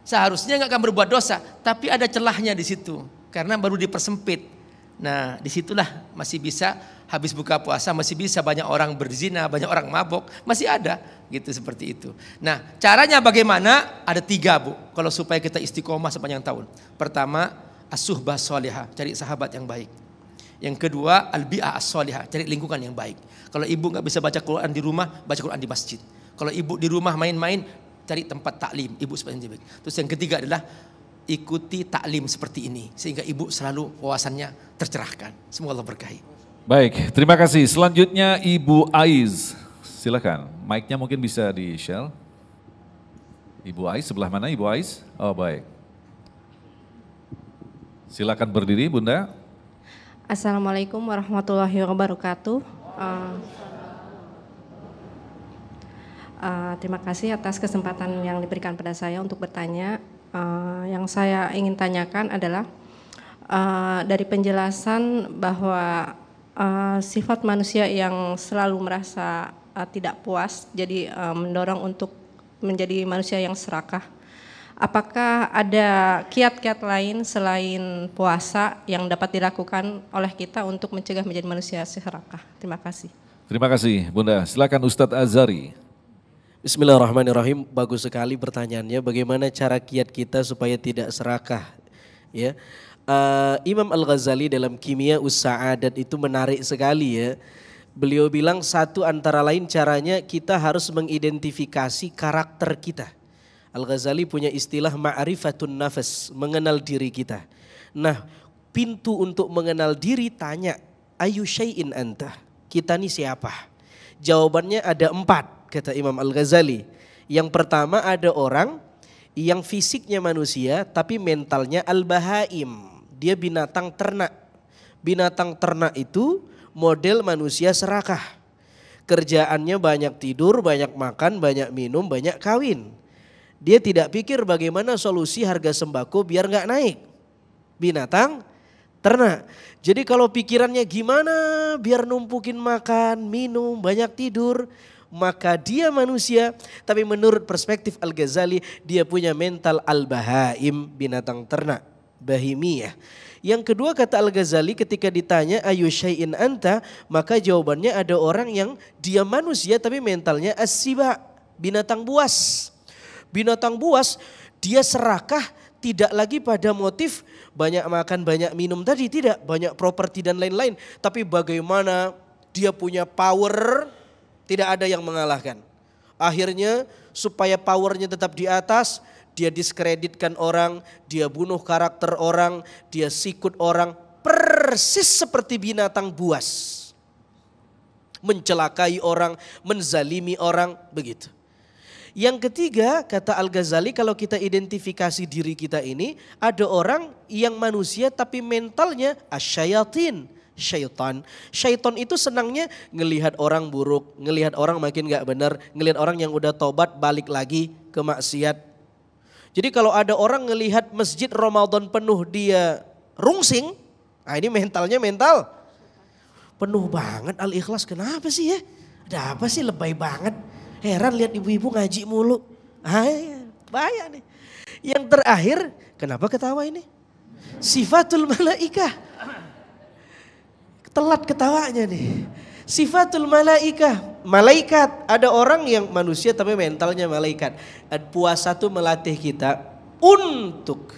Seharusnya nggak akan berbuat dosa, tapi ada celahnya di situ karena baru dipersempit. Nah, disitulah masih bisa habis buka puasa, masih bisa banyak orang berzina, banyak orang mabok, masih ada gitu seperti itu. Nah, caranya bagaimana? Ada 3 Bu, kalau supaya kita istiqomah sepanjang tahun. Pertama, as-suhbah sholihah, cari sahabat yang baik. Yang kedua, al-bi'ah as-sholihah, cari lingkungan yang baik. Kalau ibu nggak bisa baca Quran di rumah, baca Quran di masjid. Kalau ibu di rumah main-main, cari tempat taklim, ibu supaya lebih baik. Terus yang ketiga adalah ikuti taklim seperti ini sehingga ibu selalu wawasannya tercerahkan. Semoga Allah berkahi. Baik, terima kasih. Selanjutnya Ibu Aiz. Silakan, mic-nya mungkin bisa di-share. Ibu Aiz, sebelah mana Ibu Aiz? Oh baik. Silakan berdiri Bunda. Assalamualaikum warahmatullahi wabarakatuh. Terima kasih atas kesempatan yang diberikan pada saya untuk bertanya. Yang saya ingin tanyakan adalah dari penjelasan bahwa sifat manusia yang selalu merasa tidak puas, jadi mendorong untuk menjadi manusia yang serakah. Apakah ada kiat-kiat lain selain puasa yang dapat dilakukan oleh kita untuk mencegah menjadi manusia serakah? Terima kasih. Terima kasih Bunda. Silakan Ustadz Azhari. Bismillahirrahmanirrahim. Bagus sekali pertanyaannya. Bagaimana cara kiat kita supaya tidak serakah? Ya, Imam Al-Ghazali dalam Kimia Us-Sa'adat itu menarik sekali ya. Beliau bilang satu antara lain caranya kita harus mengidentifikasi karakter kita. Al-Ghazali punya istilah ma'rifatun nafas, mengenal diri kita. Nah, pintu untuk mengenal diri tanya, ayu syai'in anta? Kita ini siapa? Jawabannya ada 4. Kata Imam Al-Ghazali. Yang pertama ada orang yang fisiknya manusia tapi mentalnya al-bahaim. Dia binatang ternak. Binatang ternak itu model manusia serakah. Kerjaannya banyak tidur, banyak makan, banyak minum, banyak kawin. Dia tidak pikir bagaimana solusi harga sembako biar gak naik. Binatang ternak. Jadi kalau pikirannya gimana biar numpukin makan, minum, banyak tidur, maka dia manusia, tapi menurut perspektif Al-Ghazali dia punya mental al-bahaim, binatang ternak, bahimiyah. Yang kedua kata Al-Ghazali ketika ditanya ayu syai'in anta, maka jawabannya ada orang yang dia manusia tapi mentalnya as-siba, binatang buas. Binatang buas dia serakah tidak lagi pada motif banyak makan, banyak minum tadi, tidak, banyak properti dan lain-lain, tapi bagaimana dia punya power. Tidak ada yang mengalahkan. Akhirnya supaya powernya tetap di atas, dia diskreditkan orang, dia bunuh karakter orang, dia sikut orang. Persis seperti binatang buas. Mencelakai orang, menzalimi orang, begitu. Yang ketiga kata Al-Ghazali kalau kita identifikasi diri kita ini, ada orang yang manusia tapi mentalnya asyayatin. Syaitan. Syaitan itu senangnya ngelihat orang buruk, ngelihat orang makin gak benar, ngelihat orang yang udah tobat balik lagi ke maksiat. Jadi kalau ada orang ngelihat masjid Ramadan penuh dia rungsing, nah ini mentalnya mental penuh banget Al-Ikhlas. Kenapa sih ya? Ada apa sih lebay banget? Heran lihat ibu-ibu ngaji mulu. Bahaya nih. Yang terakhir, kenapa ketawa ini? Sifatul malaikah. Telat ketawanya nih. Sifatul malaikah. Malaikat. Ada orang yang manusia tapi mentalnya malaikat. Puasa tuh melatih kita untuk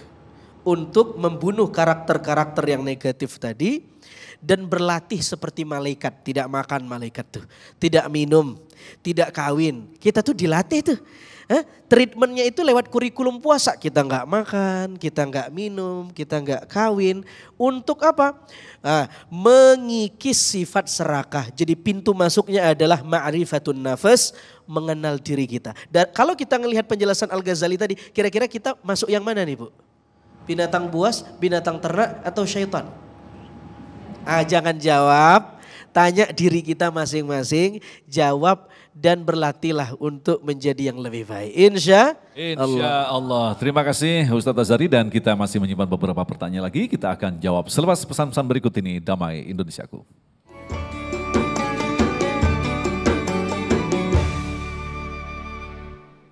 membunuh karakter-karakter yang negatif tadi dan berlatih seperti malaikat, tidak makan malaikat tuh, tidak minum, tidak kawin. Kita tuh dilatih tuh. Treatmentnya itu lewat kurikulum puasa. Kita nggak makan, kita nggak minum, kita nggak kawin. Untuk apa? Mengikis sifat serakah. Jadi pintu masuknya adalah ma'rifatun nafas, mengenal diri kita. Dan kalau kita ngelihat penjelasan Al-Ghazali tadi, kira-kira kita masuk yang mana nih Bu? Binatang buas, binatang ternak, atau syaitan? Jangan jawab, tanya diri kita masing-masing, jawab dan berlatihlah untuk menjadi yang lebih baik. Insya Allah. Terima kasih Ustadz Azhari, dan kita masih menyimpan beberapa pertanyaan lagi. Kita akan jawab selepas pesan-pesan berikut ini. Damai Indonesiaku.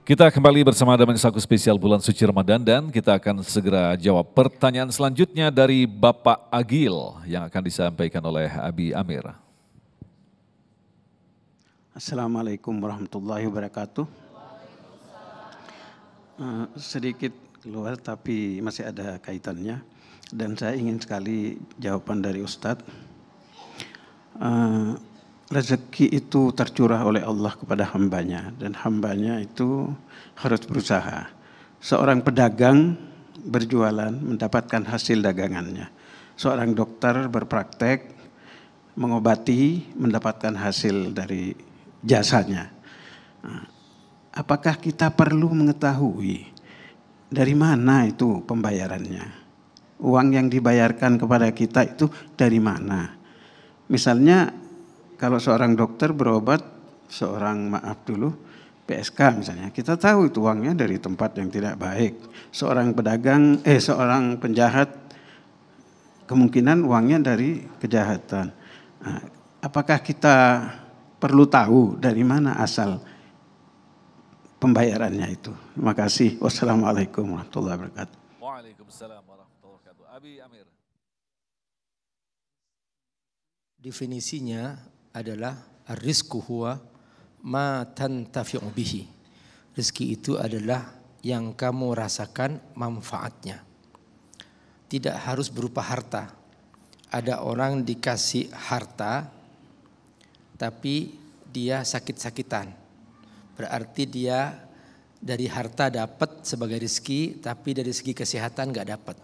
Kita kembali bersama Damai Indonesiaku spesial bulan suci Ramadan, dan kita akan segera jawab pertanyaan selanjutnya dari Bapak Agil yang akan disampaikan oleh Abi Amir. Assalamualaikum warahmatullahi wabarakatuh. Sedikit keluar tapi masih ada kaitannya, dan saya ingin sekali jawaban dari Ustadz. Rezeki itu tercurah oleh Allah kepada hambanya, dan hambanya itu harus berusaha. Seorang pedagang berjualan mendapatkan hasil dagangannya. Seorang dokter berpraktek mengobati mendapatkan hasil dari jasanya. Apakah kita perlu mengetahui dari mana itu pembayarannya? Uang yang dibayarkan kepada kita itu dari mana? Misalnya kalau seorang dokter berobat, seorang PSK misalnya, kita tahu itu uangnya dari tempat yang tidak baik. Seorang pedagang, seorang penjahat, kemungkinan uangnya dari kejahatan. Apakah kita perlu tahu dari mana asal pembayarannya itu? Terima kasih. Wassalamualaikum warahmatullahi wabarakatuh. Waalaikumsalam warahmatullahi wabarakatuh. Abi Amir. Definisinya adalah ar-rizqu huwa ma tantafi'u bihi. Rezeki itu adalah yang kamu rasakan manfaatnya. Tidak harus berupa harta. Ada orang dikasih harta tapi dia sakit-sakitan. Berarti dia dari harta dapat sebagai rezeki, tapi dari segi kesehatan gak dapat.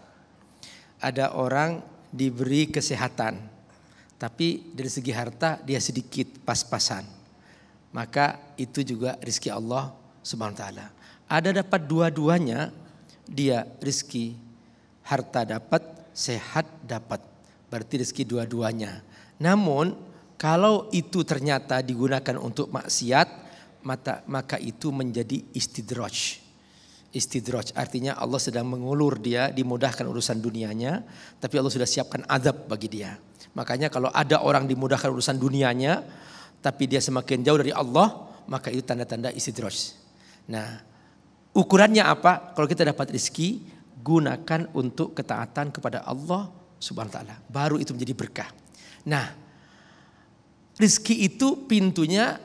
Ada orang diberi kesehatan, tapi dari segi harta dia sedikit pas-pasan. Maka itu juga rezeki Allah Subhanahu wa taala. Ada dapat dua-duanya, dia rezeki, harta dapat, sehat dapat. Berarti rezeki dua-duanya. Namun kalau itu ternyata digunakan untuk maksiat, maka itu menjadi istidraj. Istidraj artinya Allah sedang mengulur dia, dimudahkan urusan dunianya, tapi Allah sudah siapkan azab bagi dia. Makanya kalau ada orang dimudahkan urusan dunianya, tapi dia semakin jauh dari Allah, maka itu tanda-tanda istidraj. Nah, ukurannya apa? Kalau kita dapat rezeki, gunakan untuk ketaatan kepada Allah Subhanahu wa taala. Baru itu menjadi berkah. Nah, rezeki itu pintunya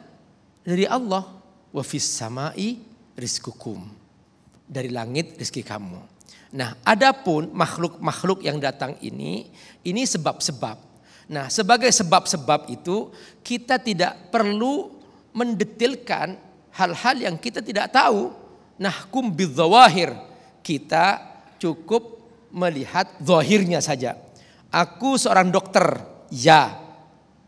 dari Allah. Wa fis samai rizqukum. Dari langit rezeki kamu. Nah, adapun makhluk-makhluk yang datang ini sebab-sebab. Nah, sebagai sebab-sebab itu kita tidak perlu mendetilkan hal-hal yang kita tidak tahu. Nahkum bidzawahir. Kita cukup melihat zahirnya saja. Aku seorang dokter, ya.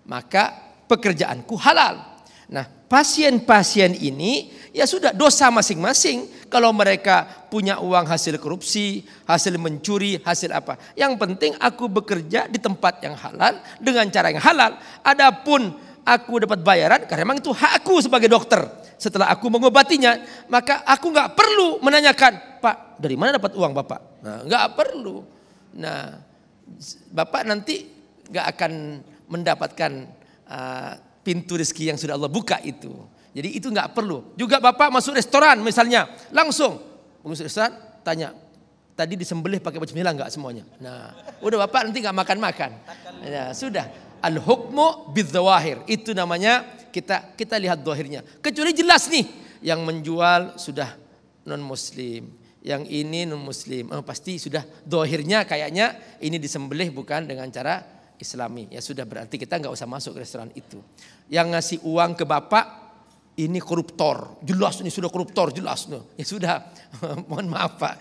Maka pekerjaanku halal. Nah, pasien-pasien ini ya sudah dosa masing-masing. Kalau mereka punya uang hasil korupsi, hasil mencuri, hasil apa. Yang penting aku bekerja di tempat yang halal dengan cara yang halal. Adapun aku dapat bayaran karena memang itu hakku sebagai dokter. Setelah aku mengobatinya, maka aku nggak perlu menanyakan, Pak, dari mana dapat uang Bapak? Nah, nggak perlu. Nah, Bapak nanti nggak akan mendapatkan pintu rezeki yang sudah Allah buka itu. Jadi itu nggak perlu. Juga Bapak masuk restoran misalnya, langsung masuk restoran tanya, tadi disembelih pakai bismillah nggak semuanya? Nah, udah Bapak nanti nggak makan-makan. Nah, sudah. Al-hukmu bidzawahir. Itu namanya kita lihat zahirnya. Kecuali jelas nih yang menjual sudah non muslim, yang ini non muslim. Pasti sudah dohirnya kayaknya ini disembelih bukan dengan cara Islami. Ya sudah, berarti kita nggak usah masuk ke restoran itu. Yang ngasih uang ke bapak ini koruptor, jelas ini sudah koruptor, jelas. Ya sudah, mohon maaf Pak,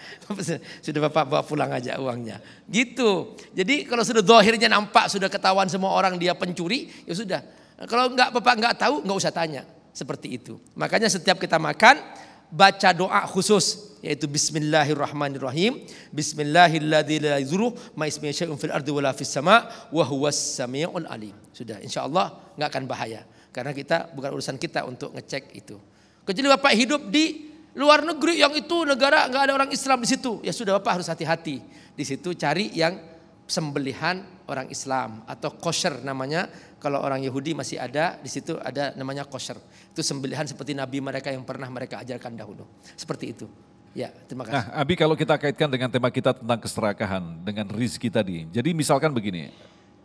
sudah Bapak bawa pulang aja uangnya. Gitu. Jadi kalau sudah dohirnya nampak, sudah ketahuan semua orang dia pencuri, ya sudah. Kalau Bapak nggak tahu, nggak usah tanya. Seperti itu. Makanya setiap kita makan, baca doa khusus, yaitu Bismillahirrahmanirrahim. Bismillahilladzi la yadurru ma ismihi syai'un fil ardi wala fis sama' wa huwas samiul alim. Sudah, insyaallah nggak akan bahaya. Karena kita bukan urusan kita untuk ngecek itu. Kecuali Bapak hidup di luar negeri yang itu negara nggak ada orang Islam di situ, ya sudah Bapak harus hati-hati. Di situ cari yang sembelihan orang Islam atau kosher namanya. Kalau orang Yahudi masih ada, di situ ada namanya kosher. Itu sembelihan seperti Nabi mereka yang pernah mereka ajarkan dahulu. Seperti itu. Ya, terima kasih. Nah, Abi, kalau kita kaitkan dengan tema kita tentang keserakahan, dengan rizki tadi. Jadi misalkan begini,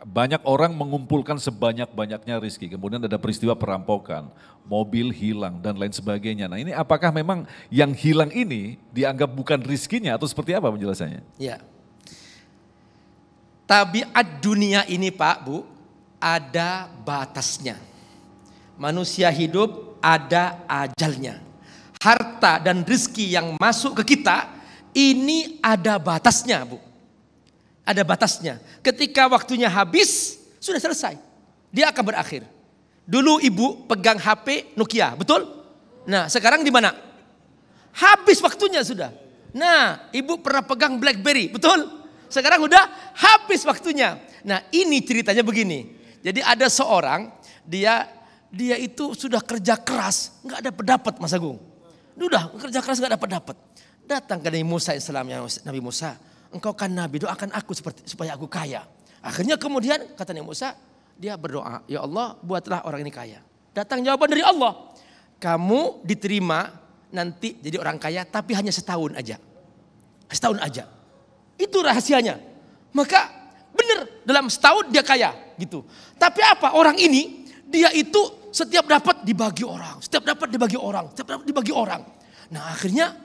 banyak orang mengumpulkan sebanyak-banyaknya rizki, kemudian ada peristiwa perampokan, mobil hilang dan lain sebagainya. Nah ini apakah memang yang hilang ini dianggap bukan rizkinya atau seperti apa penjelasannya? Ya, tabiat dunia ini Pak Bu, ada batasnya. Manusia hidup ada ajalnya. Harta dan rizki yang masuk ke kita ini ada batasnya Bu. Ada batasnya. Ketika waktunya habis, sudah selesai. Dia akan berakhir. Dulu ibu pegang HP Nokia, betul? Nah, sekarang di mana? Habis waktunya sudah. Nah, ibu pernah pegang BlackBerry, betul? Sekarang udah habis waktunya. Nah, ini ceritanya begini. Jadi ada seorang, dia itu sudah kerja keras, nggak dapat Mas Agung. Udah kerja keras nggak dapat. Datang ke Nabi Musa Islamnya, Nabi Musa, engkau kan Nabi, doakan aku supaya aku kaya. Akhirnya kemudian kata Nabi Musa, dia berdoa, ya Allah buatlah orang ini kaya. Datang jawaban dari Allah, kamu diterima nanti jadi orang kaya tapi hanya setahun aja. Setahun aja. Itu rahasianya. Maka benar dalam setahun dia kaya gitu. Tapi apa, orang ini dia itu setiap dapat dibagi orang. Setiap dapat dibagi orang. Setiap dapat dibagi orang. Nah akhirnya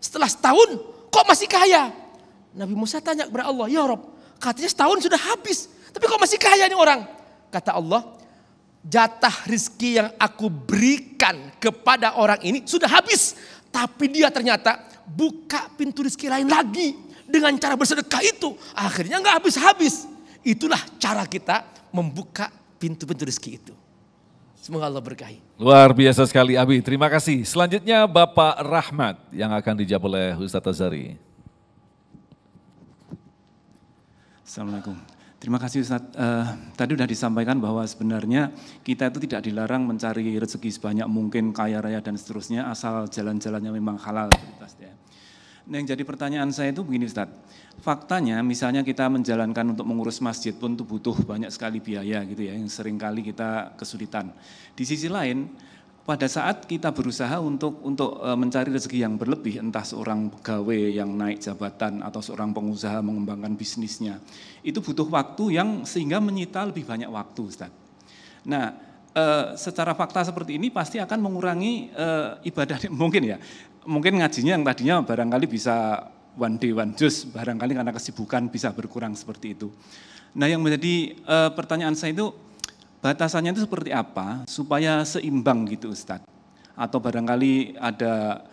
setelah setahun kok masih kaya? Nabi Musa tanya kepada Allah, ya Rob, katanya setahun sudah habis, tapi kok masih kaya nih orang? Kata Allah, jatah rizki yang aku berikan kepada orang ini sudah habis, tapi dia ternyata buka pintu rizki lain lagi dengan cara bersedekah itu, akhirnya nggak habis-habis. Itulah cara kita membuka pintu-pintu rizki itu. Semoga Allah berkahi. Luar biasa sekali Abi, terima kasih. Selanjutnya Bapak Rahmat yang akan dijawab oleh Ustadz Azhari. Assalamualaikum. Terima kasih Ustadz. Tadi sudah disampaikan bahwa sebenarnya kita itu tidak dilarang mencari rezeki sebanyak mungkin, kaya raya dan seterusnya, asal jalan-jalannya memang halal. Nah yang jadi pertanyaan saya itu begini Ustadz. Faktanya misalnya kita menjalankan untuk mengurus masjid pun itu butuh banyak sekali biaya gitu ya, yang seringkali kita kesulitan. Di sisi lain, pada saat kita berusaha untuk mencari rezeki yang berlebih, entah seorang pegawai yang naik jabatan atau seorang pengusaha mengembangkan bisnisnya, itu butuh waktu yang sehingga menyita lebih banyak waktu Ustaz. Nah, secara fakta seperti ini pasti akan mengurangi ibadah mungkin ya. Mungkin ngajinya yang tadinya barangkali bisa one day one juice, barangkali karena kesibukan bisa berkurang seperti itu. Nah yang menjadi pertanyaan saya itu, batasannya itu seperti apa supaya seimbang gitu Ustadz? Atau barangkali ada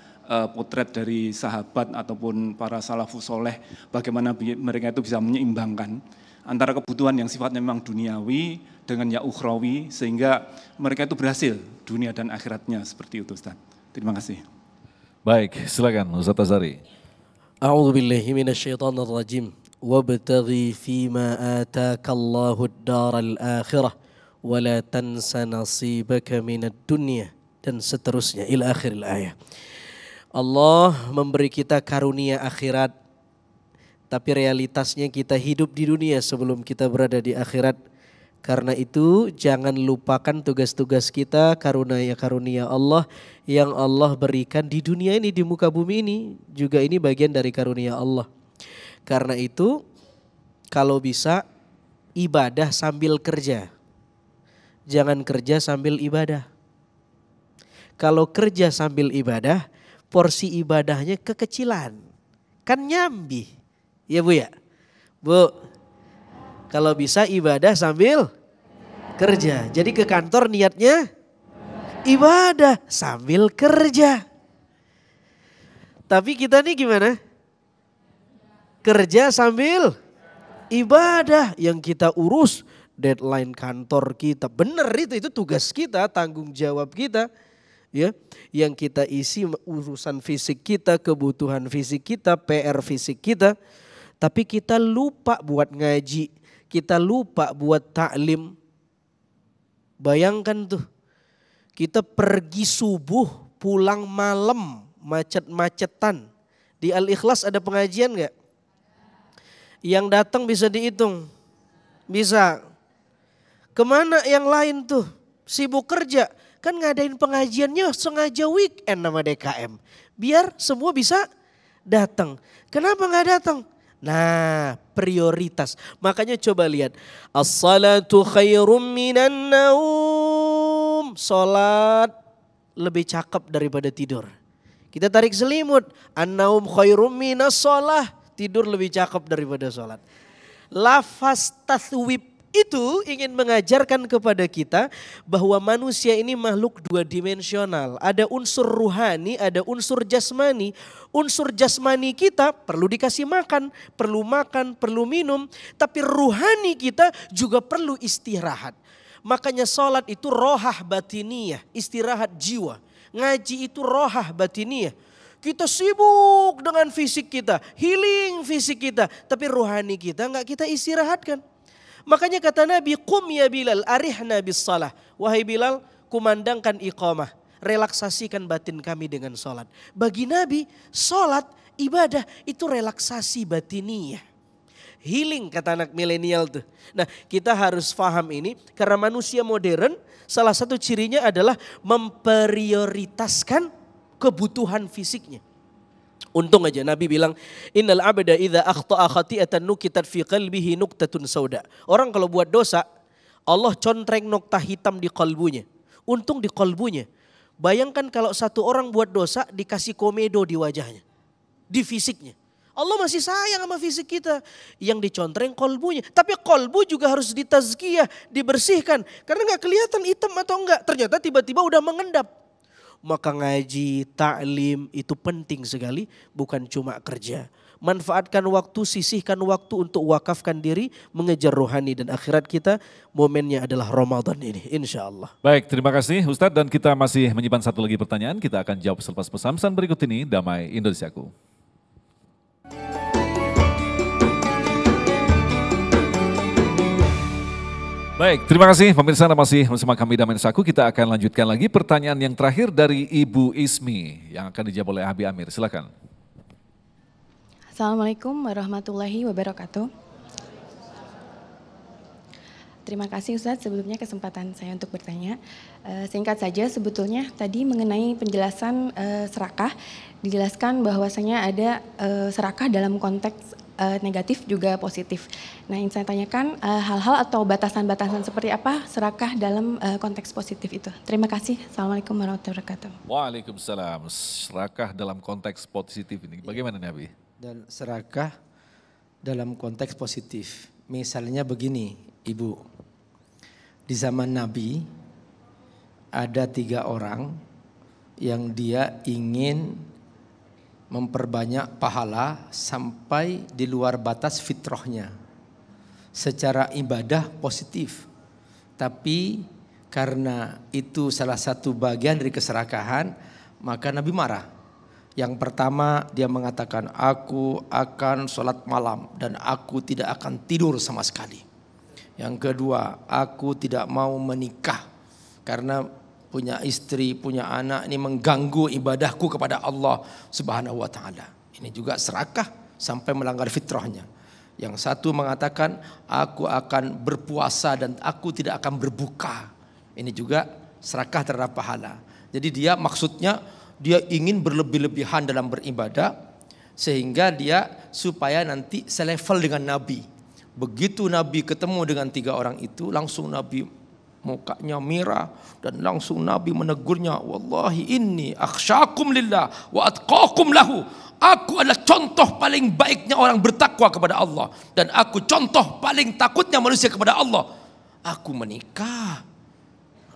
potret dari sahabat ataupun para salafus soleh, bagaimana mereka itu bisa menyeimbangkan antara kebutuhan yang sifatnya memang duniawi dengan yang ukhrawi, sehingga mereka itu berhasil dunia dan akhiratnya seperti itu Ustadz. Terima kasih. Baik, silakan Ustadz Azhari. A'udzubillahi minasyaitonirrajim. Wabtaghi fima ataakallahu ad-daral akhirah wala tansa nasibaka minad dunya, dan seterusnya ila akhiril ayat. Allah memberi kita karunia akhirat, tapi realitasnya kita hidup di dunia sebelum kita berada di akhirat. Karena itu jangan lupakan tugas-tugas kita, karunia-karunia Allah yang Allah berikan di dunia ini, di muka bumi ini. Juga ini bagian dari karunia Allah. Karena itu kalau bisa ibadah sambil kerja. Jangan kerja sambil ibadah. Kalau kerja sambil ibadah, porsi ibadahnya kekecilan. kan nyambi. Ya Bu ya? Bu, kalau bisa ibadah sambil kerja. Jadi ke kantor niatnya ibadah sambil kerja. Tapi kita nih gimana? Kerja sambil ibadah. Yang kita urus deadline kantor kita. Benar itu tugas kita, tanggung jawab kita. Ya, yang kita isi urusan fisik kita, kebutuhan fisik kita, PR fisik kita. Tapi kita lupa buat ngaji, kita lupa buat taklim. Bayangkan tuh, kita pergi subuh, pulang malam, macet-macetan. Di Al-Ikhlas ada pengajian gak? Yang datang bisa dihitung, bisa. Kemana yang lain tuh? Sibuk kerja. Kan ngadain pengajiannya sengaja weekend nama DKM. Biar semua bisa datang. Kenapa gak datang? Nah, prioritas. Makanya coba lihat. As-salatu khairum minan naum. Salat lebih cakep daripada tidur. Kita tarik selimut. An-naum khairum minas shalah. Tidur lebih cakep daripada salat. Lafaz tathwib itu ingin mengajarkan kepada kita bahwa manusia ini makhluk dua dimensional. Ada unsur ruhani, ada unsur jasmani. Unsur jasmani kita perlu dikasih makan, perlu minum. Tapi ruhani kita juga perlu istirahat. Makanya sholat itu rohah batiniyah, istirahat jiwa. Ngaji itu rohah batiniyah. Kita sibuk dengan fisik kita, healing fisik kita. Tapi ruhani kita enggak kita istirahatkan. Makanya kata Nabi, qum ya Bilal arihna bis salah. Wahai Bilal, kumandangkan iqamah. Relaksasikan batin kami dengan sholat. Bagi Nabi, sholat, ibadah itu relaksasi batiniyah. Healing kata anak milenial tuh. Nah kita harus paham ini karena manusia modern salah satu cirinya adalah memprioritaskan kebutuhan fisiknya. Untung aja Nabi bilang, innal abda idza akhta'a khati'atan nukitat fi qalbihi nuqtatun sauda. Orang kalau buat dosa, Allah contreng nokta hitam di kalbunya. Untung di kalbunya. Bayangkan kalau satu orang buat dosa dikasih komedo di wajahnya, di fisiknya. Allah masih sayang sama fisik kita. Yang dicontreng kolbunya. Tapi kolbu juga harus ditazkiyah, dibersihkan. Karena gak kelihatan hitam atau enggak. Ternyata tiba-tiba udah mengendap. Maka ngaji, taklim itu penting sekali, bukan cuma kerja. Manfaatkan waktu, sisihkan waktu untuk wakafkan diri, mengejar rohani dan akhirat kita. Momennya adalah Ramadan ini, insya Allah. Baik, terima kasih Ustadz, dan kita masih menyimpan satu lagi pertanyaan. Kita akan jawab selepas pesan berikut ini, Damai Indonesiaku. Baik, terima kasih pemirsa masih bersama kami Damai Indonesiaku. Kita akan lanjutkan lagi pertanyaan yang terakhir dari Ibu Ismi yang akan dijawab oleh Abi Amir. Silakan. Assalamualaikum warahmatullahi wabarakatuh. Terima kasih Ustadz sebelumnya kesempatan saya untuk bertanya. Singkat saja sebetulnya tadi mengenai penjelasan serakah, dijelaskan bahwasanya ada serakah dalam konteks negatif juga positif. Nah, yang saya tanyakan hal-hal atau batasan-batasan seperti apa serakah dalam konteks positif itu. Terima kasih. Assalamualaikum warahmatullahi wabarakatuh. Waalaikumsalam. Serakah dalam konteks positif ini bagaimana Nabi? Dan serakah dalam konteks positif. Misalnya begini, Ibu. Di zaman Nabi ada 3 orang yang dia ingin memperbanyak pahala sampai di luar batas fitrahnya. Secara ibadah positif. Tapi karena itu salah satu bagian dari keserakahan, maka Nabi marah. Yang pertama dia mengatakan, aku akan sholat malam dan aku tidak akan tidur sama sekali. Yang kedua, aku tidak mau menikah karena punya istri, punya anak, ini mengganggu ibadahku kepada Allah Subhanahu wa ta'ala. Ini juga serakah sampai melanggar fitrahnya. Yang satu mengatakan, aku akan berpuasa dan aku tidak akan berbuka. Ini juga serakah terhadap pahala. Jadi dia maksudnya dia ingin berlebih-lebihan dalam beribadah sehingga dia supaya nanti selevel dengan Nabi. Begitu Nabi ketemu dengan 3 orang itu langsung Nabi Mukanya merah dan langsung Nabi menegurnya, wallahi inni akhsyakum lillah wa atqakum lahu. Aku adalah contoh paling baiknya orang bertakwa kepada Allah, dan aku contoh paling takutnya manusia kepada Allah. Aku menikah,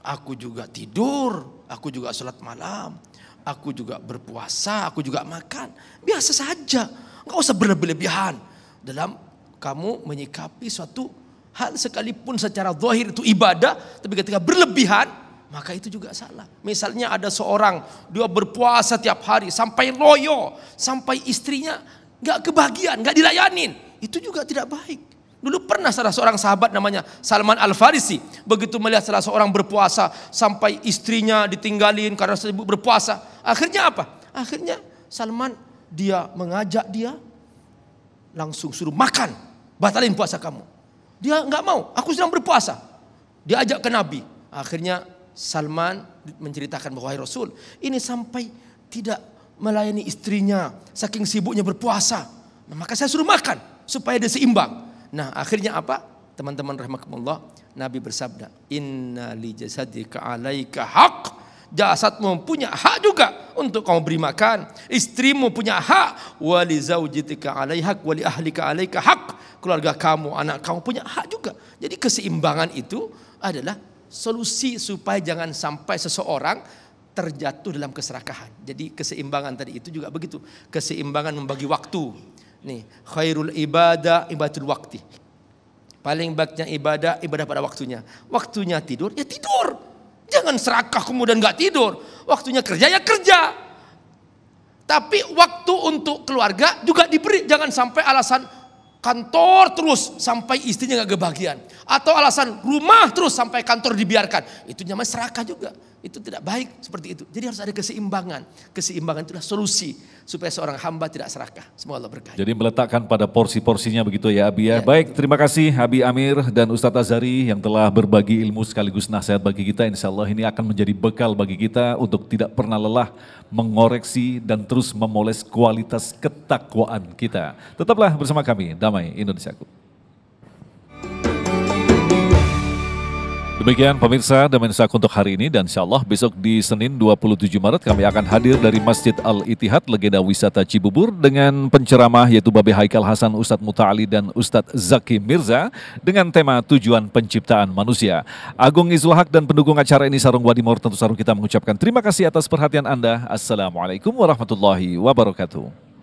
aku juga tidur, aku juga sholat malam, aku juga berpuasa, aku juga makan. Biasa saja, enggak usah berlebihan dalam kamu menyikapi suatu hal, sekalipun secara zahir itu ibadah, tapi ketika berlebihan maka itu juga salah. Misalnya ada seorang dia berpuasa tiap hari sampai loyo, sampai istrinya enggak kebahagiaan, enggak dilayanin, itu juga tidak baik. Dulu pernah salah seorang sahabat namanya Salman Al-Farisi, begitu melihat salah seorang berpuasa sampai istrinya ditinggalin karena sibuk berpuasa, akhirnya apa? Akhirnya Salman dia mengajak dia, langsung suruh makan, batalin puasa kamu. Dia enggak mau, aku sedang berpuasa. Dia ajak ke Nabi. Akhirnya Salman menceritakan bahwa, wahai Rasul, ini sampai tidak melayani istrinya saking sibuknya berpuasa. Nah, maka saya suruh makan supaya dia seimbang. Nah, akhirnya apa? Teman-teman rahimakumullah, Nabi bersabda, inna li jasadika alaika haq. Jasadmu punya hak juga untuk kamu beri makan. Istrimu punya hak. Wa li zaujitika alaihak wa li ahlika alaika haq. Keluarga kamu, anak kamu punya hak juga. Jadi keseimbangan itu adalah solusi supaya jangan sampai seseorang terjatuh dalam keserakahan. Jadi keseimbangan tadi itu juga begitu. Keseimbangan membagi waktu. Nih, khairul ibadah ibadatul waktu. Paling baiknya ibadah pada waktunya. Waktunya tidur, ya tidur. Jangan serakah kemudian nggak tidur. Waktunya kerja, ya kerja. Tapi waktu untuk keluarga juga diberi. Jangan sampai alasan kantor terus sampai istrinya nggak kebahagiaan, atau alasan rumah terus sampai kantor dibiarkan. Itu namanya serakah juga. Itu tidak baik seperti itu. Jadi harus ada keseimbangan. Keseimbangan itulah solusi supaya seorang hamba tidak serakah. Semoga Allah berkahi. Jadi meletakkan pada porsi-porsinya begitu ya Abi ya. Baik, terima kasih Abi Amir dan Ustadz Azhari yang telah berbagi ilmu sekaligus nasihat bagi kita. Insya Allah ini akan menjadi bekal bagi kita untuk tidak pernah lelah mengoreksi dan terus memoles kualitas ketakwaan kita. Tetaplah bersama kami, Damai Indonesiaku. Demikian pemirsa Damai Indonesiaku untuk hari ini, dan insya Allah besok di Senin 27 Maret kami akan hadir dari Masjid Al-Ittihad Legenda Wisata Cibubur dengan penceramah yaitu Babe Haikal Hasan, Ustadz Muta'ali dan Ustadz Zaki Mirza dengan tema tujuan penciptaan manusia. Agung Izul Haq dan pendukung acara ini Sarung Wadimor tentu Sarung kita mengucapkan terima kasih atas perhatian Anda. Assalamualaikum warahmatullahi wabarakatuh.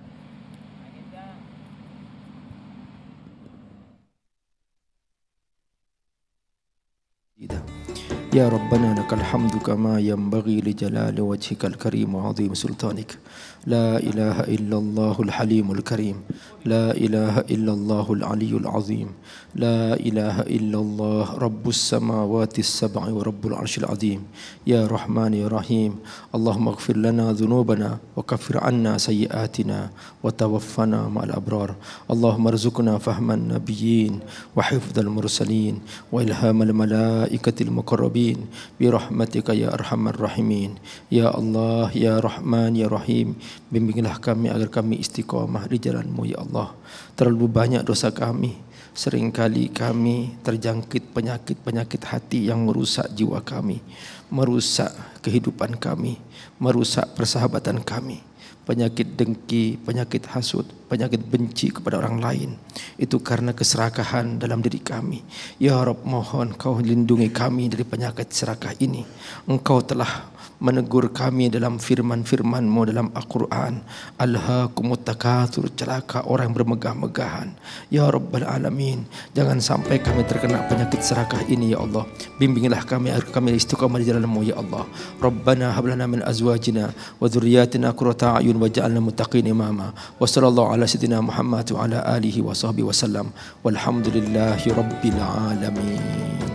Ya Rabbana lakal hamdu kama yanbaghi li jalali wajhikal karim wa azim sultanik. La ilaha illallahul halimul karim. La ilaha illallahul aliyul azim. La ilaha illallah rabbus samawati sab'i wa rabbul arshil azim. Ya Rahman ya Rahim. Allahumma ighfir lana dhunubana wa kaffir anna sayyiatina wa tawaffana ma'al abrar. Allahumma arzuqna fahman nabiyyin wa hifdzal mursalin wa ilhamal malaikatil muqarrabin bi rahmatika ya arhamar rahimin. Ya Allah ya Rahman ya Rahim, bimbinglah kami agar kami istiqamah di jalan-Mu ya Allah. Terlalu banyak dosa kami, seringkali kami terjangkit penyakit-penyakit hati yang merusak jiwa kami, merusak kehidupan kami, merusak persahabatan kami. Penyakit dengki, penyakit hasud, penyakit benci kepada orang lain, itu karena keserakahan dalam diri kami. Ya Rabb, mohon Kau lindungi kami dari penyakit serakah ini. Engkau telah menegur kami dalam firman-firman-Mu dalam Al-Quran, alhaakumut takatsur, celaka orang yang bermegah-megahan. Ya Rabbal Alamin, jangan sampai kami terkena penyakit serakah ini ya Allah. Bimbinglah kami agar kami istiqamah di jalan-Mu ya Allah. Rabbana hab lana min azwajina wa dzurriyyatina qurrata a'yun waj'alna muttaqina imama. Wa sallallahu ala sayyidina Muhammad wa ala alihi wa sahbihi wasallam. Walhamdulillahi rabbil alamin.